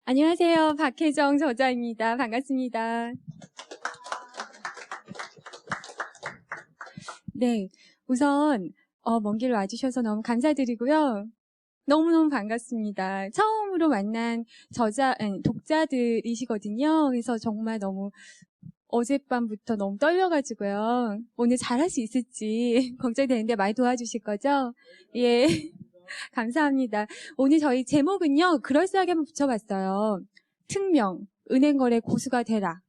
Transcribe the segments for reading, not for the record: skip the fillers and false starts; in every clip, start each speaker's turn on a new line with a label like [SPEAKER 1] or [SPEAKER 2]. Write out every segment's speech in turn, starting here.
[SPEAKER 1] 안녕하세요. 박혜정 저자입니다. 반갑습니다. 네, 우선 먼 길 와주셔서 너무 감사드리고요. 너무너무 반갑습니다. 처음으로 만난 독자들이시거든요. 그래서 정말 너무 어젯밤부터 너무 떨려가지고요. 오늘 잘할 수 있을지 걱정되는데 많이 도와주실 거죠? 예. 감사합니다. 오늘 저희 제목은요, 그럴싸하게 한번 붙여봤어요. 특명, 은행거래 고수가 되라.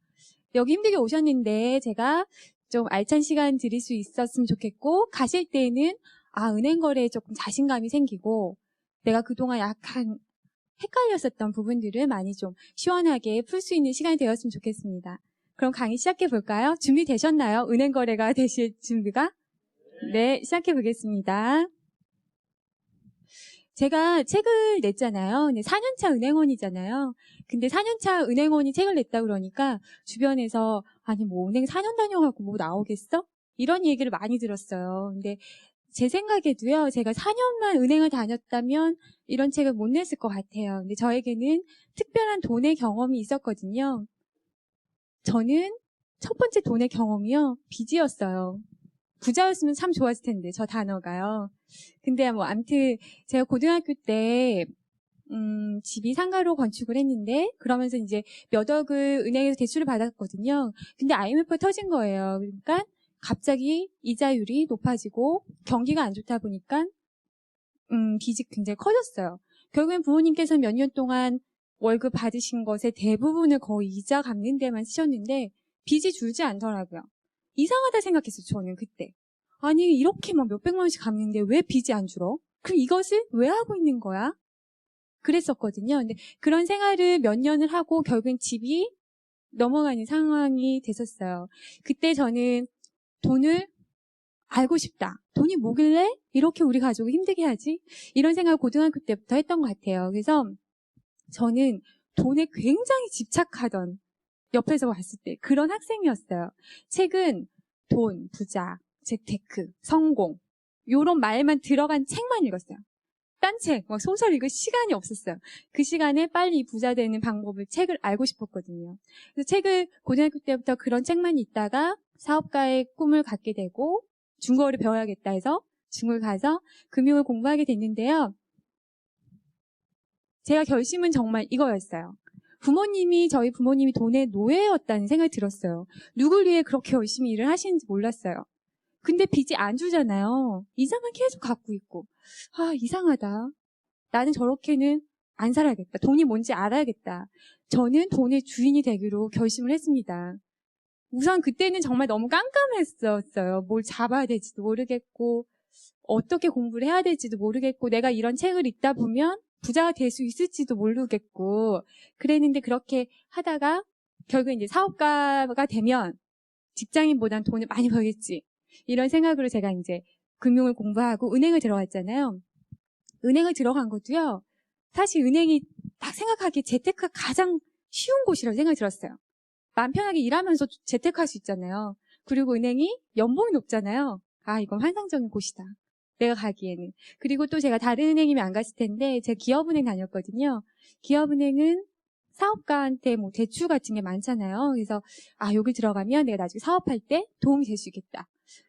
[SPEAKER 1] 여기 힘들게 오셨는데 제가 좀 알찬 시간 드릴 수 있었으면 좋겠고, 가실 때는 은행거래에 조금 자신감이 생기고, 내가 그동안 약간 헷갈렸었던 부분들을 많이 좀 시원하게 풀 수 있는 시간이 되었으면 좋겠습니다. 그럼 강의 시작해 볼까요? 준비되셨나요? 은행거래가 되실 준비가? 네, 시작해 보겠습니다. 제가 책을 냈잖아요. 4년차 은행원이잖아요. 근데 4년차 은행원이 책을 냈다 그러니까 주변에서 아니 뭐 은행 4년 다녀가고 뭐 나오겠어? 이런 얘기를 많이 들었어요. 근데 제 생각에도요. 제가 4년만 은행을 다녔다면 이런 책을 못 냈을 것 같아요. 근데 저에게는 특별한 돈의 경험이 있었거든요. 저는 첫 번째 돈의 경험이요. 빚이었어요. 부자였으면 참 좋았을 텐데 저 단어가요. 근데 뭐 아무튼 제가 고등학교 때 집이 상가로 건축을 했는데 그러면서 이제 몇 억을 은행에서 대출을 받았거든요. 근데 IMF가 터진 거예요. 그러니까 갑자기 이자율이 높아지고 경기가 안 좋다 보니까 빚이 굉장히 커졌어요. 결국엔 부모님께서 몇 년 동안 월급 받으신 것의 대부분을 거의 이자 갚는 데만 쓰셨는데 빚이 줄지 않더라고요. 이상하다 생각했어요. 저는 그때. 아니 이렇게 막 몇백만 원씩 갚는데 왜 빚이 안 줄어? 그럼 이것을 왜 하고 있는 거야? 그랬었거든요. 근데 그런 생활을 몇 년을 하고 결국엔 집이 넘어가는 상황이 됐었어요. 그때 저는 돈을 알고 싶다. 돈이 뭐길래 이렇게 우리 가족을 힘들게 하지? 이런 생각을 고등학교 때부터 했던 것 같아요. 그래서 저는 돈에 굉장히 집착하던 옆에서 봤을 때 그런 학생이었어요. 책은 돈, 부자, 재테크, 성공 이런 말만 들어간 책만 읽었어요. 딴 책, 막 소설 읽을 시간이 없었어요. 그 시간에 빨리 부자 되는 방법을 책을 알고 싶었거든요. 그래서 책을 고등학교 때부터 그런 책만 읽다가 사업가의 꿈을 갖게 되고 중국어를 배워야겠다 해서 중국을 가서 금융을 공부하게 됐는데요. 제가 결심은 정말 이거였어요. 저희 부모님이 돈의 노예였다는 생각이 들었어요. 누굴 위해 그렇게 열심히 일을 하시는지 몰랐어요. 근데 빚이 안 주잖아요. 이자만 계속 갖고 있고. 이상하다. 나는 저렇게는 안 살아야겠다. 돈이 뭔지 알아야겠다. 저는 돈의 주인이 되기로 결심을 했습니다. 우선 그때는 정말 너무 깜깜했었어요. 뭘 잡아야 될지도 모르겠고 어떻게 공부를 해야 될지도 모르겠고 내가 이런 책을 읽다 보면 부자가 될 수 있을지도 모르겠고 그랬는데 그렇게 하다가 결국 이제 사업가가 되면 직장인보단 돈을 많이 벌겠지. 이런 생각으로 제가 이제 금융을 공부하고 은행을 들어갔잖아요. 은행을 들어간 것도요. 사실 은행이 딱 생각하기에 재테크가 가장 쉬운 곳이라고 생각이 들었어요. 마음 편하게 일하면서 재테크할 수 있잖아요. 그리고 은행이 연봉이 높잖아요. 이건 환상적인 곳이다. 내가 가기에는. 그리고 또 제가 다른 은행이면 안 갔을 텐데 제가 기업은행 다녔거든요. 기업은행은 사업가한테 뭐 대출 같은 게 많잖아요. 그래서 여기 들어가면 내가 나중에 사업할 때 도움이 될 수 있겠다.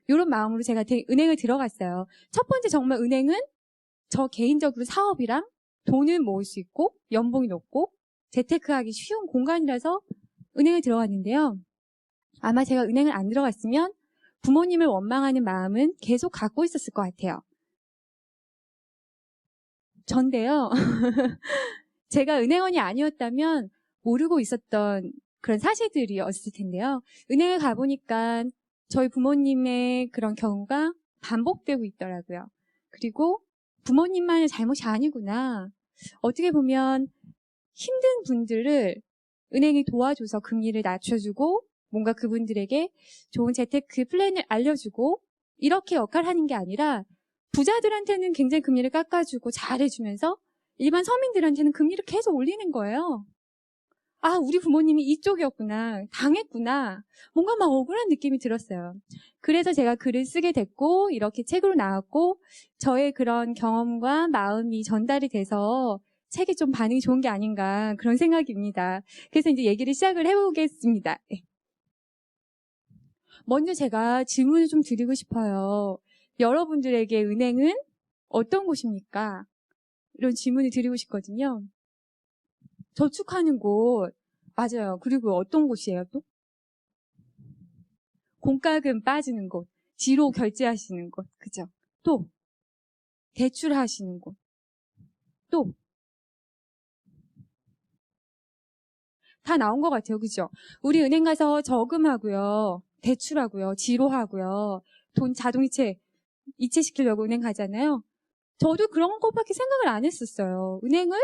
[SPEAKER 1] 이런 마음으로 제가 은행을 들어갔어요. 첫 번째 정말 은행은 저 개인적으로 사업이랑 돈을 모을 수 있고 연봉이 높고 재테크하기 쉬운 공간이라서 은행을 들어갔는데요. 아마 제가 은행을 안 들어갔으면 부모님을 원망하는 마음은 계속 갖고 있었을 것 같아요. 전데요. 제가 은행원이 아니었다면 모르고 있었던 그런 사실들이었을 텐데요. 은행을 가보니까 저희 부모님의 그런 경우가 반복되고 있더라고요. 그리고 부모님만의 잘못이 아니구나. 어떻게 보면 힘든 분들을 은행이 도와줘서 금리를 낮춰주고 뭔가 그분들에게 좋은 재테크 플랜을 알려주고 이렇게 역할을 하는 게 아니라 부자들한테는 굉장히 금리를 깎아주고 잘해주면서 일반 서민들한테는 금리를 계속 올리는 거예요. 우리 부모님이 이쪽이었구나. 당했구나. 뭔가 막 억울한 느낌이 들었어요. 그래서 제가 글을 쓰게 됐고 이렇게 책으로 나왔고 저의 그런 경험과 마음이 전달이 돼서 책이 좀 반응이 좋은 게 아닌가 그런 생각입니다. 그래서 이제 얘기를 시작을 해보겠습니다. 네. 먼저 제가 질문을 좀 드리고 싶어요. 여러분들에게 은행은 어떤 곳입니까? 이런 질문을 드리고 싶거든요. 저축하는 곳, 맞아요. 그리고 어떤 곳이에요 또? 공과금 빠지는 곳, 지로 결제하시는 곳, 그죠? 또 대출하시는 곳, 또 다 나온 것 같아요. 그죠? 우리 은행 가서 저금하고요, 대출하고요, 지로하고요, 돈 이체시키려고 은행 가잖아요. 저도 그런 것밖에 생각을 안 했었어요. 은행을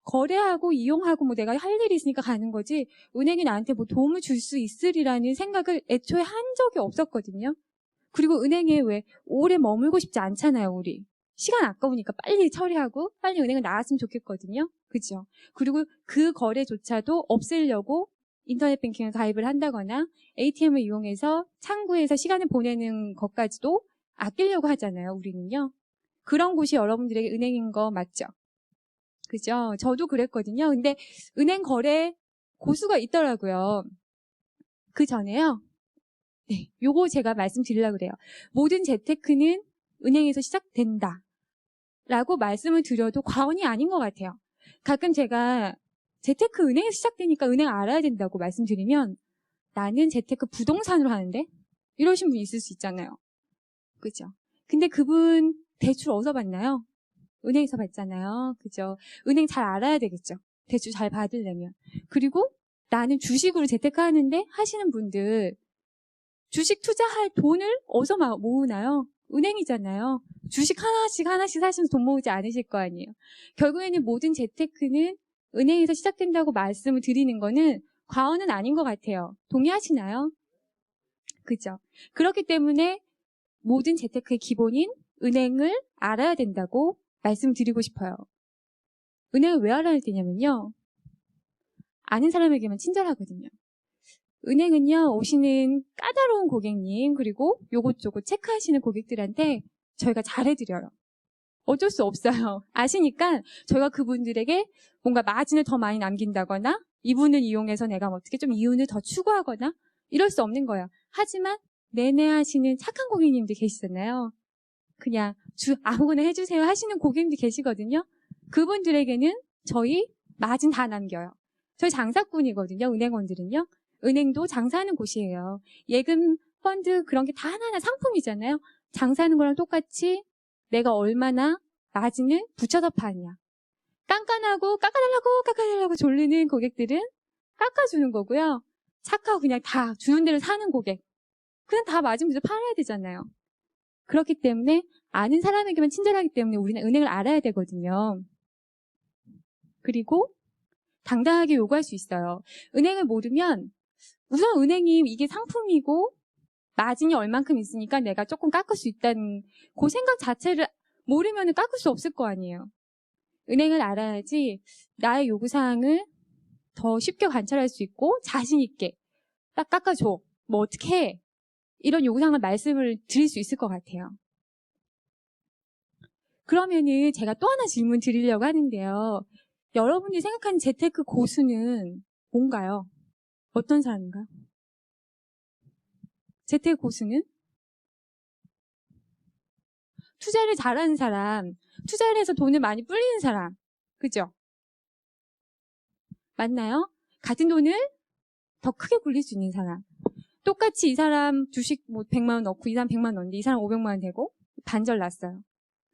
[SPEAKER 1] 거래하고 이용하고 뭐 내가 할 일이 있으니까 가는 거지 은행이 나한테 뭐 도움을 줄 수 있으리라는 생각을 애초에 한 적이 없었거든요. 그리고 은행에 왜 오래 머물고 싶지 않잖아요, 우리. 시간 아까우니까 빨리 처리하고 빨리 은행을 나왔으면 좋겠거든요. 그죠? 그리고 그 거래조차도 없애려고 인터넷 뱅킹에 가입을 한다거나 ATM을 이용해서 창구에서 시간을 보내는 것까지도 아끼려고 하잖아요, 우리는요. 그런 곳이 여러분들에게 은행인 거 맞죠? 그죠? 저도 그랬거든요. 근데 은행 거래 고수가 있더라고요. 그 전에요. 네, 요거 제가 말씀드리려고 그래요. 모든 재테크는 은행에서 시작된다. 라고 말씀을 드려도 과언이 아닌 것 같아요. 가끔 제가 재테크 은행에서 시작되니까 은행 알아야 된다고 말씀드리면 나는 재테크 부동산으로 하는데? 이러신 분 있을 수 있잖아요. 그죠? 근데 그분 대출 어디서 받나요? 은행에서 받잖아요. 그죠? 은행 잘 알아야 되겠죠. 대출 잘 받으려면. 그리고 나는 주식으로 재테크 하는데 하시는 분들 주식 투자할 돈을 어디서 모으나요? 은행이잖아요. 주식 하나씩 사시면서 돈 모으지 않으실 거 아니에요. 결국에는 모든 재테크는 은행에서 시작된다고 말씀을 드리는 거는 과언은 아닌 것 같아요. 동의하시나요? 그죠? 그렇기 때문에 모든 재테크의 기본인 은행을 알아야 된다고 말씀드리고 싶어요. 은행을 왜 알아야 되냐면요. 아는 사람에게만 친절하거든요. 은행은요, 오시는 까다로운 고객님, 그리고 요것저것 체크하시는 고객들한테 저희가 잘해드려요. 어쩔 수 없어요. 아시니까 저희가 그분들에게 뭔가 마진을 더 많이 남긴다거나 이분을 이용해서 내가 어떻게 좀 이윤을 더 추구하거나 이럴 수 없는 거예요. 하지만 내내 하시는 착한 고객님들 계시잖아요. 그냥 아무거나 해주세요 하시는 고객님들 계시거든요. 그분들에게는 저희 마진 다 남겨요. 저희 장사꾼이거든요. 은행원들은요. 은행도 장사하는 곳이에요. 예금, 펀드 그런 게 다 하나하나 상품이잖아요. 장사하는 거랑 똑같이 내가 얼마나 마진을 붙여서 파냐. 깐깐하고 깎아달라고 졸리는 고객들은 깎아주는 거고요. 착하고 그냥 다 주는 대로 사는 고객. 그냥 다 마진 붙여 팔아야 되잖아요. 그렇기 때문에 아는 사람에게만 친절하기 때문에 우리는 은행을 알아야 되거든요. 그리고 당당하게 요구할 수 있어요. 은행을 모르면 우선 은행이 이게 상품이고 마진이 얼만큼 있으니까 내가 조금 깎을 수 있다는 그 생각 자체를 모르면 깎을 수 없을 거 아니에요. 은행을 알아야지 나의 요구사항을 더 쉽게 관찰할 수 있고 자신 있게 딱 깎아줘. 뭐 어떻게 해. 이런 요구사항을 말씀을 드릴 수 있을 것 같아요. 그러면은 제가 또 하나 질문 드리려고 하는데요. 여러분이 생각하는 재테크 고수는 뭔가요? 어떤 사람인가요? 재테크 고수는? 투자를 잘하는 사람, 투자를 해서 돈을 많이 불리는 사람. 그죠? 맞나요? 같은 돈을 더 크게 굴릴 수 있는 사람. 똑같이 이 사람 주식 뭐 100만 원 넣고 이 사람 100만 원 넣는데 이 사람 500만 원 되고 반절 났어요.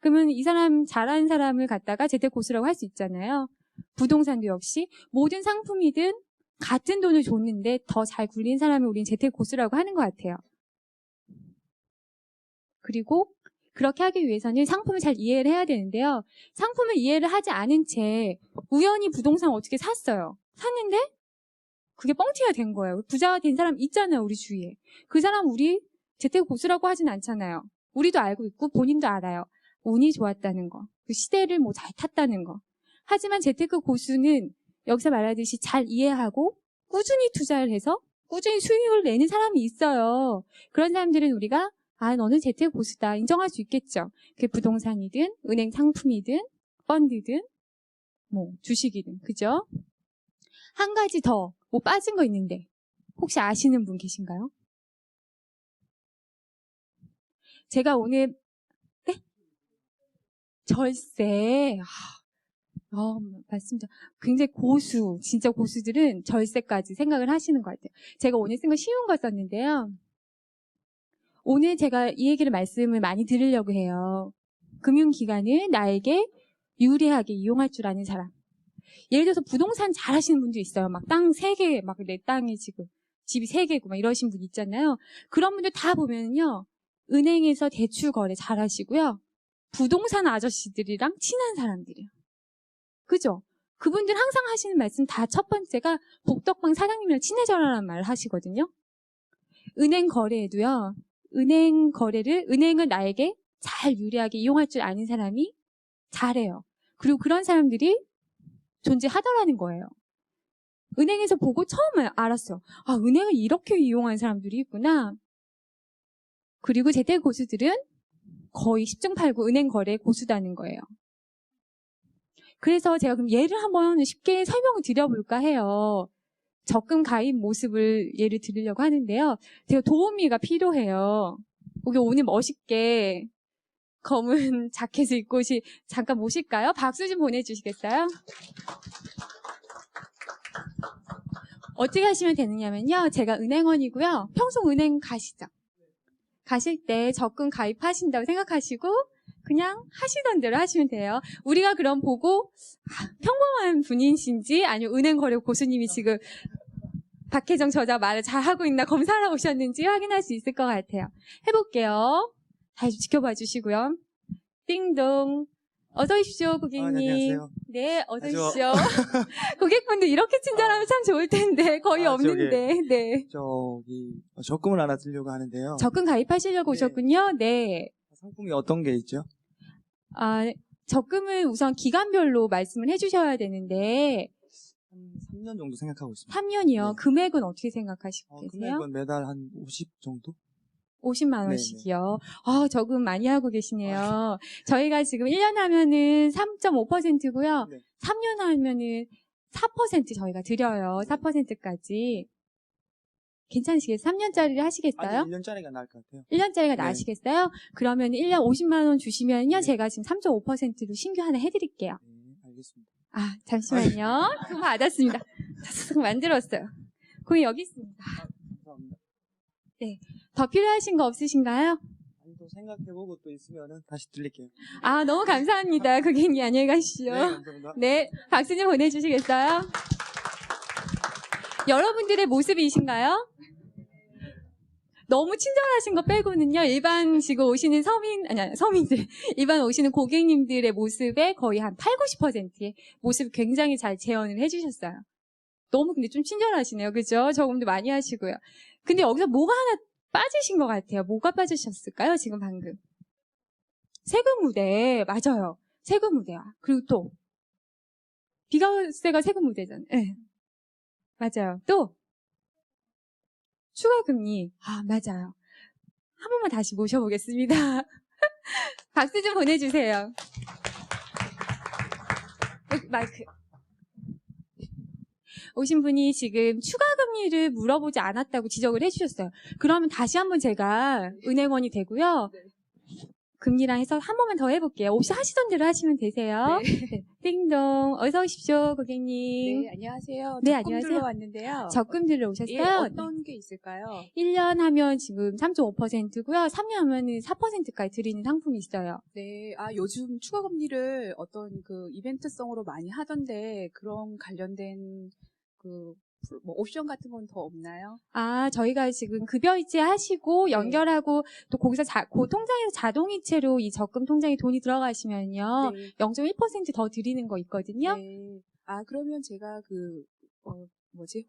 [SPEAKER 1] 그러면 이 사람 잘하는 사람을 갖다가 재테크 고수라고 할 수 있잖아요. 부동산도 역시 모든 상품이든 같은 돈을 줬는데 더 잘 굴린 사람을 우리는 재테크 고수라고 하는 것 같아요. 그리고 그렇게 하기 위해서는 상품을 잘 이해를 해야 되는데요. 상품을 이해를 하지 않은 채 우연히 부동산 어떻게 샀어요. 샀는데 그게 뻥튀기가 된 거예요. 부자가 된 사람 있잖아요, 우리 주위에. 그 사람 우리 재테크 고수라고 하진 않잖아요. 우리도 알고 있고 본인도 알아요. 운이 좋았다는 거. 그 시대를 뭐 잘 탔다는 거. 하지만 재테크 고수는 여기서 말하듯이 잘 이해하고 꾸준히 투자를 해서 꾸준히 수익을 내는 사람이 있어요. 그런 사람들은 우리가 너는 재테크 고수다 인정할 수 있겠죠. 그게 부동산이든 은행 상품이든 펀드든 뭐 주식이든 그죠? 한 가지 더 뭐 빠진 거 있는데 혹시 아시는 분 계신가요? 제가 오늘 네? 절세. 맞습니다. 굉장히 진짜 고수들은 절세까지 생각을 하시는 것 같아요. 제가 오늘 쓴 거 쉬운 거 썼는데요. 오늘 제가 이 얘기를 말씀을 많이 드리려고 해요. 금융기관을 나에게 유리하게 이용할 줄 아는 사람. 예를 들어서 부동산 잘 하시는 분도 있어요. 막 땅 3개, 막 내 땅이 지금 집이 3개고 막 이러신 분 있잖아요. 그런 분들 다 보면요. 은행에서 대출 거래 잘 하시고요. 부동산 아저씨들이랑 친한 사람들이에요. 그죠? 그분들 항상 하시는 말씀 다 첫 번째가 복덕방 사장님이랑 친해져라는 말을 하시거든요. 은행 거래에도요. 은행은 나에게 잘 유리하게 이용할 줄 아는 사람이 잘해요. 그리고 그런 사람들이 존재하더라는 거예요. 은행에서 보고 처음 알았어요. 아, 은행을 이렇게 이용하는 사람들이 있구나. 그리고 재테크 고수들은 거의 10중 8구 은행 거래에 고수다는 거예요. 그래서 제가 그럼 예를 한번 쉽게 설명을 드려볼까 해요. 적금 가입 모습을 예를 들으려고 하는데요. 제가 도우미가 필요해요. 여기 오늘 멋있게 검은 자켓을 입고 잠깐 모실까요? 박수 좀 보내주시겠어요? 어떻게 하시면 되느냐면요. 제가 은행원이고요. 평소 은행 가시죠? 가실 때 적금 가입하신다고 생각하시고 그냥 하시던 대로 하시면 돼요. 우리가 그럼 보고 평범한 분이신지 아니면 은행 거래 고수님이 지금 박혜정 저자 말을 잘하고 있나 검사하러 오셨는지 확인할 수 있을 것 같아요. 해볼게요. 잘 지켜봐 주시고요. 띵동. 어서 오십시오, 고객님.
[SPEAKER 2] 네, 안녕하세요.
[SPEAKER 1] 네, 어서 오십시오. 고객분들 이렇게 친절하면 참 좋을 텐데 거의 없는데. 네.
[SPEAKER 2] 저기 적금을 하나 들려고 하는데요.
[SPEAKER 1] 적금 가입하시려고
[SPEAKER 2] 네.
[SPEAKER 1] 오셨군요. 네.
[SPEAKER 2] 상품이 어떤 게 있죠?
[SPEAKER 1] 적금을 우선 기간별로 말씀을 해주셔야 되는데
[SPEAKER 2] 한 3년 정도 생각하고 있습니다.
[SPEAKER 1] 3년이요.
[SPEAKER 2] 네.
[SPEAKER 1] 금액은 어떻게 생각하시고 계세요?
[SPEAKER 2] 금액은 매달 한 50 정도?
[SPEAKER 1] 50만 원씩이요. 적금 많이 하고 계시네요. 저희가 지금 1년 하면은 3.5%고요.
[SPEAKER 2] 네.
[SPEAKER 1] 3년 하면은 4% 저희가 드려요. 4%까지. 괜찮으시겠어요? 3년짜리를 하시겠어요?
[SPEAKER 2] 아니, 1년짜리가 나을 것 같아요.
[SPEAKER 1] 1년짜리가
[SPEAKER 2] 네.
[SPEAKER 1] 나으시겠어요? 그러면 1년 50만 원 주시면요.
[SPEAKER 2] 네.
[SPEAKER 1] 제가 지금 3.5%로 신규 하나 해드릴게요.
[SPEAKER 2] 네, 알겠습니다.
[SPEAKER 1] 잠시만요. 그거 받았습니다. 쓱 만들었어요. 거기 여기 있습니다.
[SPEAKER 2] 감사합니다.
[SPEAKER 1] 네. 더 필요하신 거 없으신가요?
[SPEAKER 2] 아니, 또 생각해보고 또 있으면은 다시 드릴게요.
[SPEAKER 1] 너무 감사합니다. 고객님 안녕히 가십시오.
[SPEAKER 2] 네, 감사합니다.
[SPEAKER 1] 네, 박수 좀 보내주시겠어요? 여러분들의 모습이신가요? 너무 친절하신 거 빼고는요, 일반 지금 오시는 서민들, 일반 오시는 고객님들의 모습에 거의 한 80~90%의 모습 굉장히 잘 재현을 해주셨어요. 너무 근데 좀 친절하시네요. 그죠? 적응도 많이 하시고요. 근데 여기서 뭐가 하나 빠지신 것 같아요. 뭐가 빠지셨을까요? 지금 방금. 세금 무대, 맞아요. 세금 무대야. 그리고 또, 비과세가 세금 무대잖아요. 네. 맞아요. 또, 추가 금리. 맞아요. 한 번만 다시 모셔보겠습니다. 박수 좀 보내주세요. 마이크. 오신 분이 지금 추가 금리를 물어보지 않았다고 지적을 해주셨어요. 그러면 다시 한번 제가 은행원이 되고요. 금리랑 해서 한 번만 더 해볼게요. 혹시 하시던 대로 하시면 되세요.
[SPEAKER 3] 네.
[SPEAKER 1] 띵동. 어서 오십시오, 고객님.
[SPEAKER 3] 네, 안녕하세요.
[SPEAKER 1] 네,
[SPEAKER 3] 적금
[SPEAKER 1] 안녕하세요.
[SPEAKER 3] 들러 왔는데요.
[SPEAKER 1] 적금 들러 오셨어요?
[SPEAKER 3] 예, 어떤 게 있을까요?
[SPEAKER 1] 1년 하면 지금 3.5%고요. 3년 하면은 4%까지 드리는 상품이 있어요.
[SPEAKER 3] 네, 요즘 추가 금리를 어떤 그 이벤트성으로 많이 하던데 그런 관련된 뭐 옵션 같은 건 더 없나요?
[SPEAKER 1] 저희가 지금 급여이체 하시고 연결하고 또 거기서 그 통장에서 자동이체로 이 적금 통장에 돈이 들어가시면요.
[SPEAKER 3] 네.
[SPEAKER 1] 0.1% 더 드리는 거 있거든요.
[SPEAKER 3] 네. 그러면 제가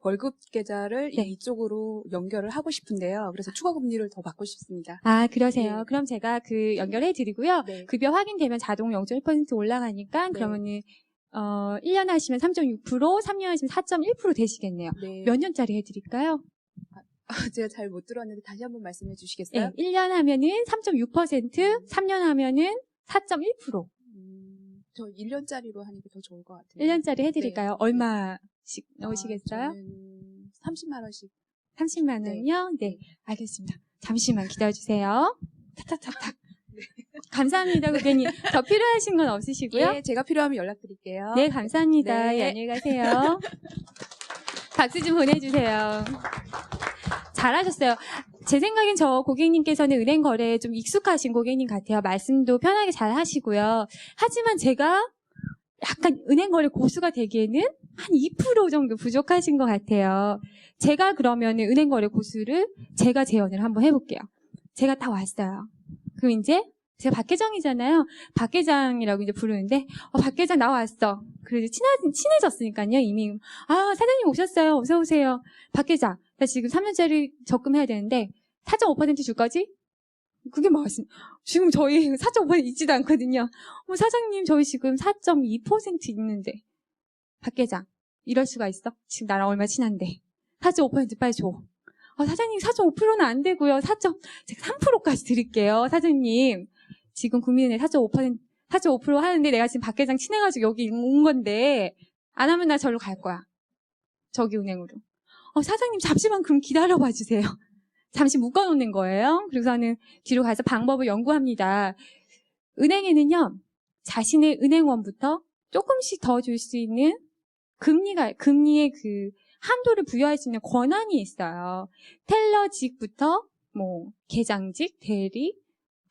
[SPEAKER 3] 월급 계좌를
[SPEAKER 1] 네.
[SPEAKER 3] 이쪽으로 연결을 하고 싶은데요. 그래서 추가 금리를 더 받고 싶습니다.
[SPEAKER 1] 그러세요.
[SPEAKER 3] 네.
[SPEAKER 1] 그럼 제가 연결해 드리고요.
[SPEAKER 3] 네.
[SPEAKER 1] 급여 확인되면 자동 0.1% 올라가니까
[SPEAKER 3] 네.
[SPEAKER 1] 그러면은 1년 하시면 3.6%, 3년 하시면 4.1% 되시겠네요.
[SPEAKER 3] 네.
[SPEAKER 1] 몇 년짜리 해드릴까요?
[SPEAKER 3] 제가 잘 못 들었는데 다시 한번 말씀해
[SPEAKER 1] 네,
[SPEAKER 3] 주시겠어요?
[SPEAKER 1] 1년 하면은 3.6%, 3년 하면은 4.1%.
[SPEAKER 3] 저 1년짜리로 하는 게 더 좋을 것 같아요.
[SPEAKER 1] 1년짜리 해드릴까요?
[SPEAKER 3] 네.
[SPEAKER 1] 얼마씩 넣으시겠어요?
[SPEAKER 3] 저는 30만 원씩.
[SPEAKER 1] 30만 원이요? 네, 알겠습니다. 잠시만 기다려주세요. 탁탁탁탁. 감사합니다, 고객님. 더 필요하신 건 없으시고요?
[SPEAKER 3] 예, 제가 필요하면 연락드릴게요.
[SPEAKER 1] 네, 감사합니다.
[SPEAKER 3] 네.
[SPEAKER 1] 예, 안녕히 가세요. 박수 좀 보내주세요. 잘하셨어요. 제 생각엔 저 고객님께서는 은행 거래에 좀 익숙하신 고객님 같아요. 말씀도 편하게 잘 하시고요. 하지만 제가 약간 은행 거래 고수가 되기에는 한 2% 정도 부족하신 것 같아요. 제가 그러면 은행 거래 고수를 제가 재연을 한번 해볼게요. 제가 다 왔어요. 그럼 이제 제가 박 계장이잖아요. 박 계장이라고 이제 부르는데, 박 계장 나왔어. 그래도 친해졌으니까요, 이미. 아, 사장님 오셨어요. 어서오세요. 박 계장, 나 지금 3년짜리 적금해야 되는데, 4.5% 줄 거지? 그게 맞습 지금 저희 4.5% 있지도 않거든요. 사장님, 저희 지금 4.2% 있는데. 박 계장, 이럴 수가 있어? 지금 나랑 얼마 친한데. 4.5% 빨리 줘. 사장님, 4.5%는 안 되고요. 제가 3%까지 드릴게요, 사장님. 지금 국민은행 4.5% 하는데 내가 지금 박 계장 친해가지고 여기 온 건데, 안 하면 나 절로 갈 거야. 저기 은행으로. 사장님, 잠시만 그럼 기다려봐 주세요. 잠시 묶어놓는 거예요. 그래서는 뒤로 가서 방법을 연구합니다. 은행에는요, 자신의 은행원부터 조금씩 더 줄 수 있는 금리의 그 한도를 부여할 수 있는 권한이 있어요. 텔러직부터 계장직, 대리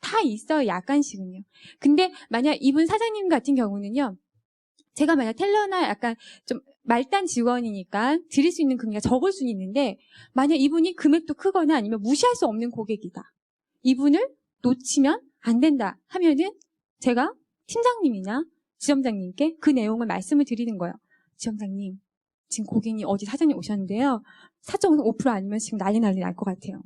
[SPEAKER 1] 다 있어요. 약간씩은요. 근데 만약 이분 사장님 같은 경우는요. 제가 만약 텔러나 약간 좀 말단 직원이니까 드릴 수 있는 금리가 적을 수는 있는데 만약 이분이 금액도 크거나 아니면 무시할 수 없는 고객이다. 이분을 놓치면 안 된다 하면은 제가 팀장님이나 지점장님께 그 내용을 말씀을 드리는 거예요. 지점장님, 지금 고객님 어디 사장님 오셨는데요. 4.5% 아니면 지금 난리 날 것 같아요.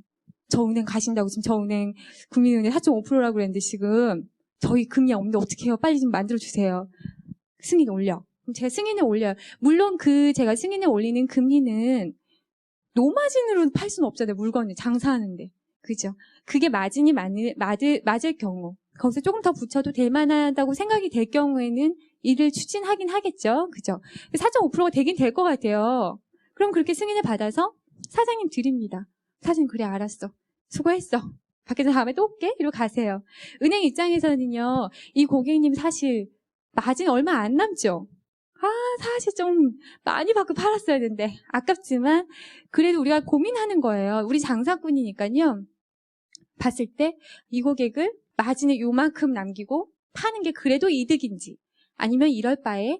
[SPEAKER 1] 저 은행 가신다고 지금 저 은행 국민은행 4.5%라고 그랬는데 지금 저희 금리 없는데 어떻게 해요? 빨리 좀 만들어주세요. 승인 올려. 그럼 제가 승인을 올려요. 물론 제가 승인을 올리는 금리는 노마진으로 팔 수는 없잖아요. 물건을 장사하는데. 그죠? 그게 마진이 맞을 경우 거기서 조금 더 붙여도 될 만하다고 생각이 될 경우에는 이를 추진하긴 하겠죠. 그죠? 4.5%가 되긴 될 것 같아요. 그럼 그렇게 승인을 받아서 사장님 드립니다. 사장님 그래 알았어. 수고했어. 밖에서 다음에 또 올게. 이러고 가세요. 은행 입장에서는요. 이 고객님 사실 마진 얼마 안 남죠. 사실 좀 많이 받고 팔았어야 되는데 아깝지만 그래도 우리가 고민하는 거예요. 우리 장사꾼이니까요. 봤을 때 이 고객을 마진을 요만큼 남기고 파는 게 그래도 이득인지 아니면 이럴 바에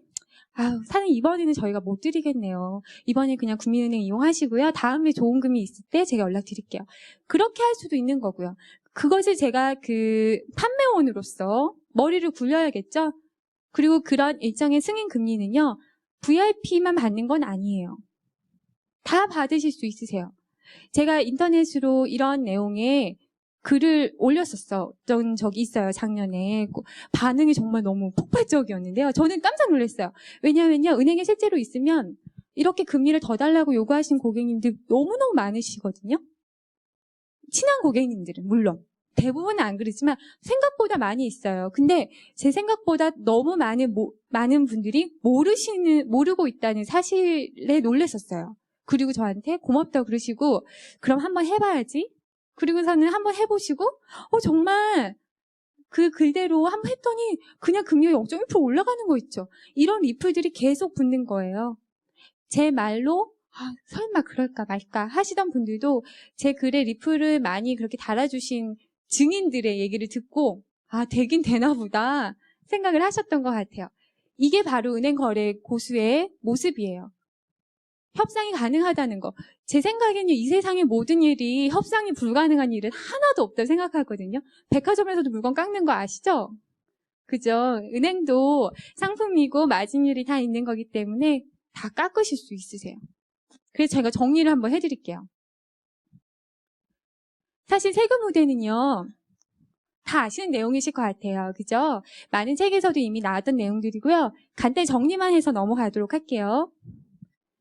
[SPEAKER 1] 사장님 이번에는 저희가 못 드리겠네요. 이번에 그냥 국민은행 이용하시고요. 다음에 좋은 금이 있을 때 제가 연락드릴게요. 그렇게 할 수도 있는 거고요. 그것을 제가 판매원으로서 머리를 굴려야겠죠. 그리고 그런 일정의 승인 금리는요. VIP만 받는 건 아니에요. 다 받으실 수 있으세요. 제가 인터넷으로 이런 내용의 글을 올렸었던 적이 있어요. 작년에. 반응이 정말 너무 폭발적이었는데요. 저는 깜짝 놀랐어요. 왜냐하면요. 은행에 실제로 있으면 이렇게 금리를 더 달라고 요구하신 고객님들 너무너무 많으시거든요. 친한 고객님들은 물론. 대부분은 안 그렇지만 생각보다 많이 있어요. 근데 제 생각보다 너무 많은 분들이 모르고 있다는 사실에 놀랐었어요. 그리고 저한테 고맙다고 그러시고 그럼 한번 해봐야지. 그리고서는 한번 해보시고 정말 그 글대로 한번 했더니 그냥 금리가 0.1% 올라가는 거 있죠. 이런 리플들이 계속 붙는 거예요. 제 말로 설마 그럴까 말까 하시던 분들도 제 글에 리플을 많이 그렇게 달아주신 증인들의 얘기를 듣고 되긴 되나 보다 생각을 하셨던 것 같아요. 이게 바로 은행 거래 고수의 모습이에요. 협상이 가능하다는 거. 제 생각에는 이 세상의 모든 일이 협상이 불가능한 일은 하나도 없다고 생각하거든요. 백화점에서도 물건 깎는 거 아시죠? 그죠? 은행도 상품이고 마진율이 다 있는 거기 때문에 다 깎으실 수 있으세요. 그래서 제가 정리를 한번 해드릴게요. 사실 세금 우대는요. 다 아시는 내용이실 것 같아요. 그죠? 많은 책에서도 이미 나왔던 내용들이고요. 간단히 정리만 해서 넘어가도록 할게요.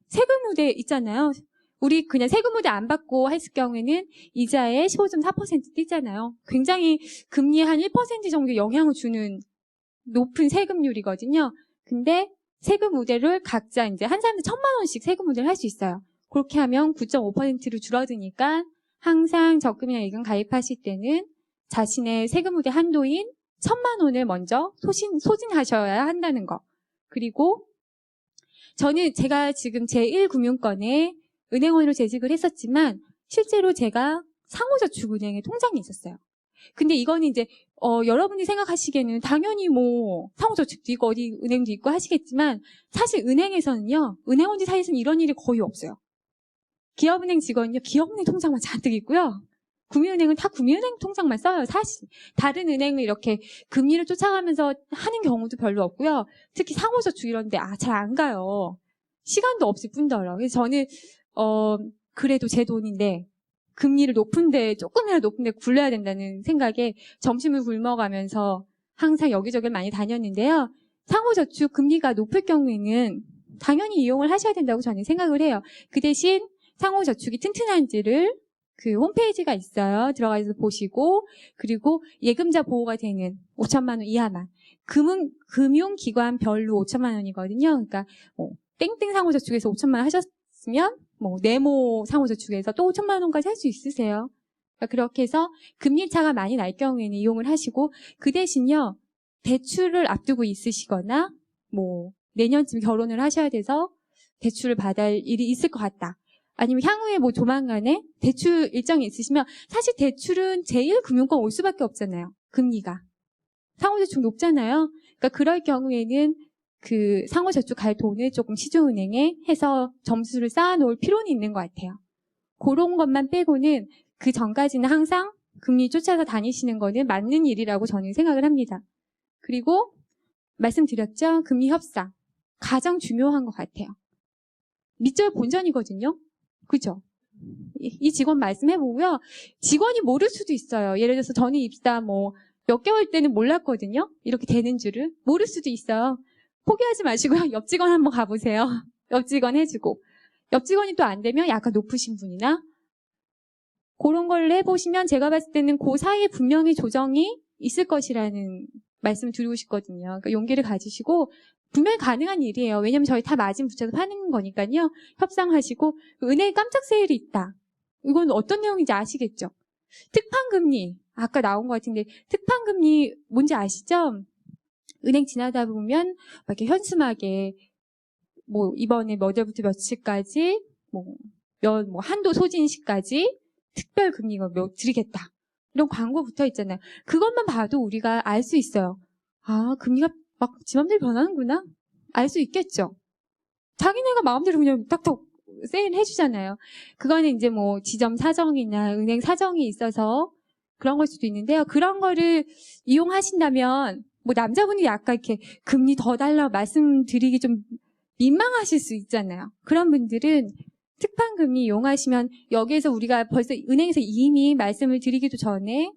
[SPEAKER 1] 세금 우대 있잖아요. 우리 그냥 세금 우대 안 받고 했을 경우에는 이자에 15.4% 뛰잖아요. 굉장히 금리에 한 1% 정도 영향을 주는 높은 세금률이거든요. 근데 세금 우대를 각자 이제 한 사람들 1,000만 원씩 세금 우대를 할 수 있어요. 그렇게 하면 9.5%로 줄어드니까 항상 적금이나 예금 가입하실 때는 자신의 세금 우대 한도인 1,000만 원을 먼저 소진하셔야 한다는 거. 그리고 제가 지금 제1금융권에 은행원으로 재직을 했었지만 실제로 제가 상호저축은행에 통장이 있었어요. 근데 이거는 이제 여러분이 생각하시기에는 당연히 뭐 상호저축도 있고 어디 은행도 있고 하시겠지만 사실 은행에서는요, 은행원들 사이에서는 이런 일이 거의 없어요. 기업은행 직원은요, 기업은행 통장만 잔뜩 있고요. 구미은행은 다 구미은행 통장만 써요, 사실. 다른 은행을 이렇게 금리를 쫓아가면서 하는 경우도 별로 없고요. 특히 상호저축 이런데 잘 안 가요. 시간도 없을 뿐더러. 그래서 저는 그래도 제 돈인데 금리를 조금이라도 높은데 굴려야 된다는 생각에 점심을 굶어가면서 항상 여기저기 많이 다녔는데요. 상호저축 금리가 높을 경우에는 당연히 이용을 하셔야 된다고 저는 생각을 해요. 그 대신 상호저축이 튼튼한지를 그 홈페이지가 있어요. 들어가서 보시고, 그리고 예금자 보호가 되는 5천만 원 이하만. 금융기관별로 5천만 원이거든요. 그러니까 뭐 땡땡 상호저축에서 5천만 원 하셨으면 뭐 네모 상호저축에서 또 5천만 원까지 할 수 있으세요. 그러니까 그렇게 해서 금리 차가 많이 날 경우에는 이용을 하시고, 그 대신요, 대출을 앞두고 있으시거나 뭐 내년쯤 결혼을 하셔야 돼서 대출을 받을 일이 있을 것 같다. 아니면 향후에 뭐 조만간에 대출 일정이 있으시면 사실 대출은 제1금융권 올 수밖에 없잖아요. 금리가. 상호저축 높잖아요. 그러니까 그럴 경우에는 그 상호저축 갈 돈을 조금 시중은행에 해서 점수를 쌓아놓을 필요는 있는 것 같아요. 그런 것만 빼고는 그 전까지는 항상 금리 쫓아서 다니시는 거는 맞는 일이라고 저는 생각을 합니다. 그리고 말씀드렸죠? 금리 협상. 가장 중요한 것 같아요. 밑절 본전이거든요. 그죠? 이 직원 말씀해보고요. 직원이 모를 수도 있어요. 예를 들어서 저는 입사 몇 개월 때는 몰랐거든요. 이렇게 되는 줄을. 모를 수도 있어요. 포기하지 마시고요. 옆 직원 한번 가보세요. 옆 직원 해주고. 옆 직원이 또 안 되면 약간 높으신 분이나 그런 걸 해보시면 제가 봤을 때는 그 사이에 분명히 조정이 있을 것이라는 말씀을 드리고 싶거든요. 그러니까 용기를 가지시고 분명히 가능한 일이에요. 왜냐면 저희 다 마진 붙여서 파는 거니까요. 협상하시고 은행에 깜짝 세일이 있다. 이건 어떤 내용인지 아시겠죠? 특판금리. 아까 나온 것 같은데 특판금리 뭔지 아시죠? 은행 지나다 보면 막 이렇게 현수막에 뭐 이번에 몇 월부터 며칠까지 한도 소진 시까지 특별 금리가 드리겠다. 이런 광고 붙어 있잖아요. 그것만 봐도 우리가 알 수 있어요. 금리가 막 지 맘대로 변하는구나. 알 수 있겠죠. 자기네가 마음대로 그냥 딱딱 세일 해주잖아요. 그거는 이제 뭐 지점 사정이나 은행 사정이 있어서 그런 걸 수도 있는데요. 그런 거를 이용하신다면 뭐 남자분이 약간 이렇게 금리 더 달라고 말씀드리기 좀 민망하실 수 있잖아요. 그런 분들은 특판금리 이용하시면 여기에서 우리가 벌써 은행에서 이미 말씀을 드리기도 전에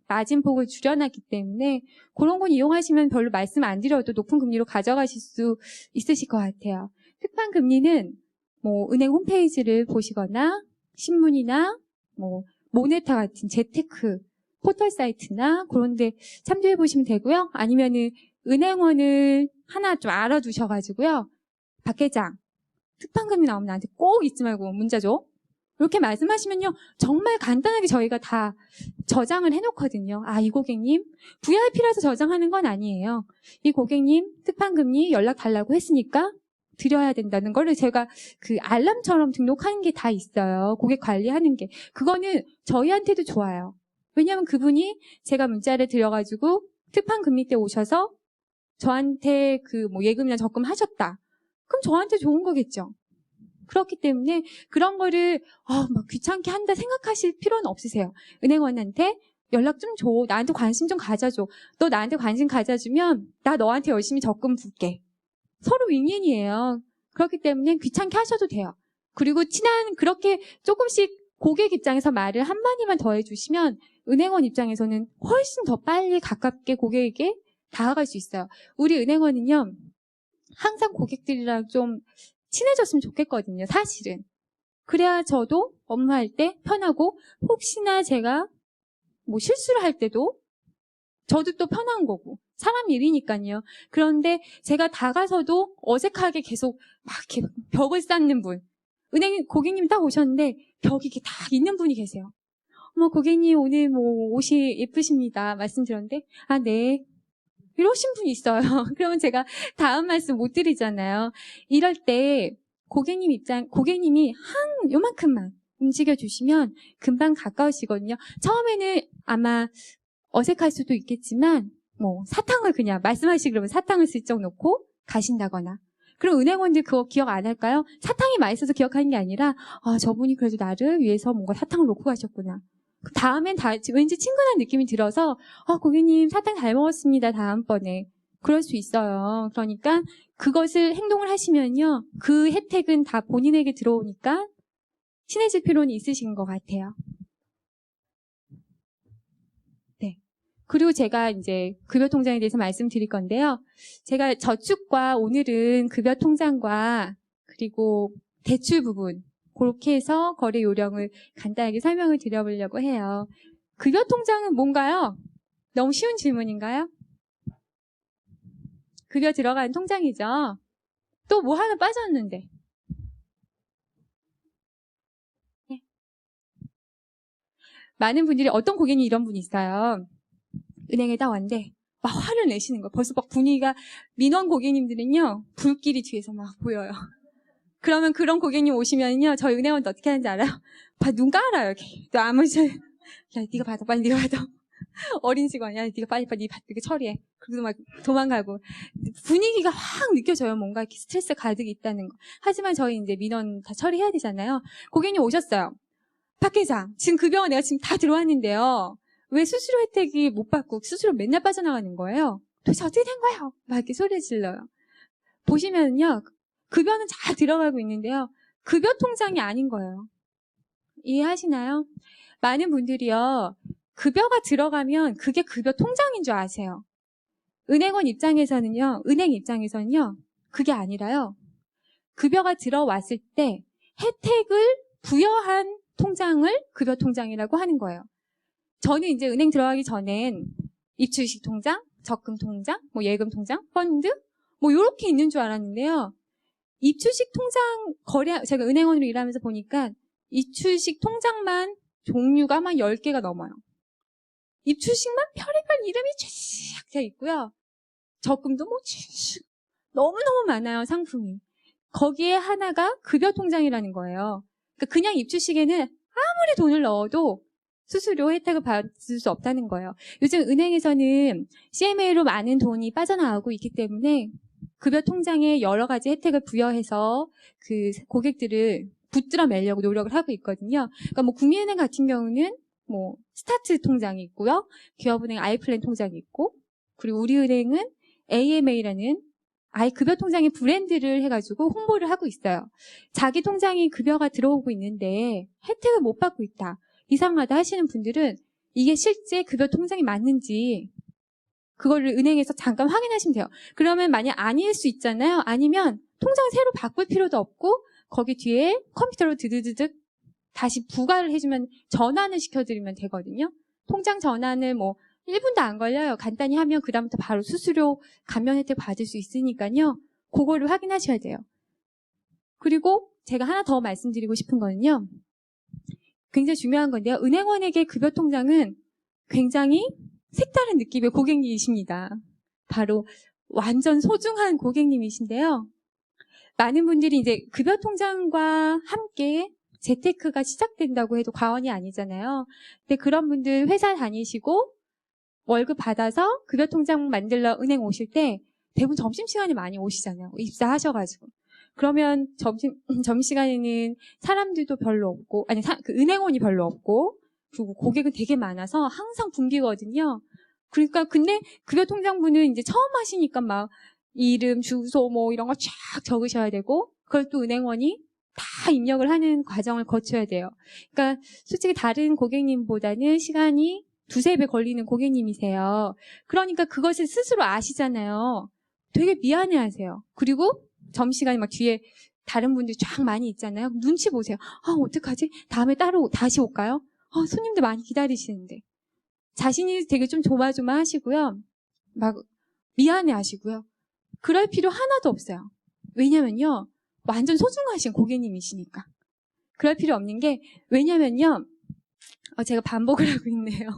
[SPEAKER 1] 마진폭을 줄여놨기 때문에 그런 건 이용하시면 별로 말씀 안 드려도 높은 금리로 가져가실 수 있으실 것 같아요. 특판금리는 뭐 은행 홈페이지를 보시거나 신문이나 뭐 모네타 같은 재테크 포털 사이트나 그런 데 참조해 보시면 되고요. 아니면은 은행원을 하나 좀 알아두셔가지고요. 박 회장, 특판금리 나오면 나한테 꼭 잊지 말고 문자 줘. 이렇게 말씀하시면요. 정말 간단하게 저희가 다 저장을 해놓거든요. 이 고객님 VIP라서 저장하는 건 아니에요. 이 고객님 특판금리 연락 달라고 했으니까 드려야 된다는 거를 제가 그 알람처럼 등록하는 게 다 있어요. 고객 관리하는 게. 그거는 저희한테도 좋아요. 왜냐하면 그분이 제가 문자를 드려가지고 특판금리 때 오셔서 저한테 예금이나 적금하셨다. 그럼 저한테 좋은 거겠죠. 그렇기 때문에 그런 거를 막 귀찮게 한다 생각하실 필요는 없으세요. 은행원한테 연락 좀 줘. 나한테 관심 좀 가져줘. 너 나한테 관심 가져주면 나 너한테 열심히 적금 붓게. 서로 윈윈이에요. 그렇기 때문에 귀찮게 하셔도 돼요. 그리고 그렇게 조금씩 고객 입장에서 말을 한마디만 더 해주시면 은행원 입장에서는 훨씬 더 빨리 가깝게 고객에게 다가갈 수 있어요. 우리 은행원은요. 항상 고객들이랑 좀 친해졌으면 좋겠거든요. 사실은. 그래야 저도 업무할 때 편하고 혹시나 제가 뭐 실수를 할 때도 저도 또 편한 거고. 사람 일이니까요. 그런데 제가 다가서도 어색하게 계속 막 이렇게 벽을 쌓는 분. 은행 고객님이 딱 오셨는데 벽이 이렇게 딱 있는 분이 계세요. 어머, 고객님 오늘 뭐 옷이 예쁘십니다. 말씀드렸는데, 아, 네. 이러신 분이 있어요. 그러면 제가 다음 말씀 못 드리잖아요. 이럴 때 고객님이 한 요만큼만 움직여주시면 금방 가까우시거든요. 처음에는 아마 어색할 수도 있겠지만, 뭐, 사탕을 그냥 말씀하시기 그러면 사탕을 슬쩍 놓고 가신다거나. 그럼 은행원들 그거 기억 안 할까요? 사탕이 맛있어서 기억하는 게 아니라, 아, 저분이 그래도 나를 위해서 뭔가 사탕을 놓고 가셨구나. 다음엔 왠지 친근한 느낌이 들어서, 고객님 사탕 잘 먹었습니다. 다음번에. 그럴 수 있어요. 그러니까 그것을 행동을 하시면요. 그 혜택은 다 본인에게 들어오니까 친해질 필요는 있으신 것 같아요. 네. 그리고 제가 이제 급여통장에 대해서 말씀드릴 건데요. 제가 저축과 오늘은 급여통장과 그리고 대출 부분, 그렇게 해서 거래 요령을 간단하게 설명을 드려보려고 해요. 급여통장은 뭔가요? 너무 쉬운 질문인가요? 급여 들어가는 통장이죠. 또 뭐 하나 빠졌는데. 네. 많은 분들이 어떤 고객님 이런 분이 있어요. 은행에 딱 왔는데 막 화를 내시는 거예요. 벌써 막 분위기가 민원 고객님들은요. 불길이 뒤에서 막 보여요. 그러면 그런 고객님 오시면요. 저희 은행원도 어떻게 하는지 알아요? 눈 깔아요. 이렇게. 또 아무 야, 네가 받아. 빨리 네가 받아. 어린 직원이야. 네가 빨리 이렇게 처리해. 그래서 막 도망가고. 분위기가 확 느껴져요. 뭔가 이렇게 스트레스 가득 있다는 거. 하지만 저희 이제 민원 다 처리해야 되잖아요. 고객님 오셨어요. 박 회장, 지금 급여가 내가 지금 다 들어왔는데요. 왜 수수료 혜택이 못 받고 수수료 맨날 빠져나가는 거예요? 도대체 어떻게 된 거예요? 막 이렇게 소리 질러요. 보시면요. 급여는 잘 들어가고 있는데요. 급여 통장이 아닌 거예요. 이해하시나요? 많은 분들이요. 급여가 들어가면 그게 급여 통장인 줄 아세요. 은행 입장에서는요. 그게 아니라요. 급여가 들어왔을 때 혜택을 부여한 통장을 급여 통장이라고 하는 거예요. 저는 이제 은행 들어가기 전엔 입출식 통장, 적금 통장, 뭐 예금 통장, 펀드 뭐 이렇게 있는 줄 알았는데요. 입출식 통장 제가 은행원으로 일하면서 보니까 입출식 통장만 종류가 한 10개가 넘어요. 입출식만 별의별 이름이 쫙 돼 있고요. 적금도 뭐 너무너무 많아요, 상품이. 거기에 하나가 급여 통장이라는 거예요. 그러니까 그냥 입출식에는 아무리 돈을 넣어도 수수료 혜택을 받을 수 없다는 거예요. 요즘 은행에서는 CMA로 많은 돈이 빠져나가고 있기 때문에 급여 통장에 여러 가지 혜택을 부여해서 그 고객들을 붙들어 매려고 노력을 하고 있거든요. 그러니까 뭐 국민은행 같은 경우는 뭐 스타트 통장이 있고요. 기업은행 아이플랜 통장이 있고, 그리고 우리은행은 AMA라는 아이 급여 통장의 브랜드를 해가지고 홍보를 하고 있어요. 자기 통장이 급여가 들어오고 있는데 혜택을 못 받고 있다. 이상하다 하시는 분들은 이게 실제 급여 통장이 맞는지 그거를 은행에서 잠깐 확인하시면 돼요. 그러면 만약 아닐 수 있잖아요. 아니면 통장 새로 바꿀 필요도 없고 거기 뒤에 컴퓨터로 드드드득 다시 부과를 해주면 전환을 시켜드리면 되거든요. 통장 전환을 뭐 1분도 안 걸려요. 간단히 하면 그다음부터 바로 수수료 감면 혜택 받을 수 있으니까요. 그거를 확인하셔야 돼요. 그리고 제가 하나 더 말씀드리고 싶은 거는요. 굉장히 중요한 건데요. 은행원에게 급여 통장은 굉장히 색다른 느낌의 고객님이십니다. 바로 완전 소중한 고객님이신데요. 많은 분들이 이제 급여 통장과 함께 재테크가 시작된다고 해도 과언이 아니잖아요. 근데 그런 분들 회사 다니시고 월급 받아서 급여 통장 만들러 은행 오실 때 대부분 점심시간에 많이 오시잖아요. 입사하셔가지고. 그러면 점심시간에는 사람들도 별로 없고, 그 은행원이 별로 없고, 그리고 고객은 되게 많아서 항상 붐비거든요. 그러니까 근데 급여 통장분은 이제 처음 하시니까 막 이름, 주소 뭐 이런 거 쫙 적으셔야 되고, 그걸 또 은행원이 다 입력을 하는 과정을 거쳐야 돼요. 그러니까 솔직히 다른 고객님보다는 시간이 2-3배 걸리는 고객님이세요. 그러니까 그것을 스스로 아시잖아요. 되게 미안해하세요. 그리고 점심시간에 막 뒤에 다른 분들이 쫙 많이 있잖아요. 눈치 보세요. 어떡하지? 다음에 다시 올까요? 손님들 많이 기다리시는데. 자신이 되게 좀 조마조마하시고요. 막 미안해 하시고요. 그럴 필요 하나도 없어요. 왜냐면요. 완전 소중하신 고객님이시니까. 그럴 필요 없는 게 왜냐면요. 제가 반복을 하고 있네요.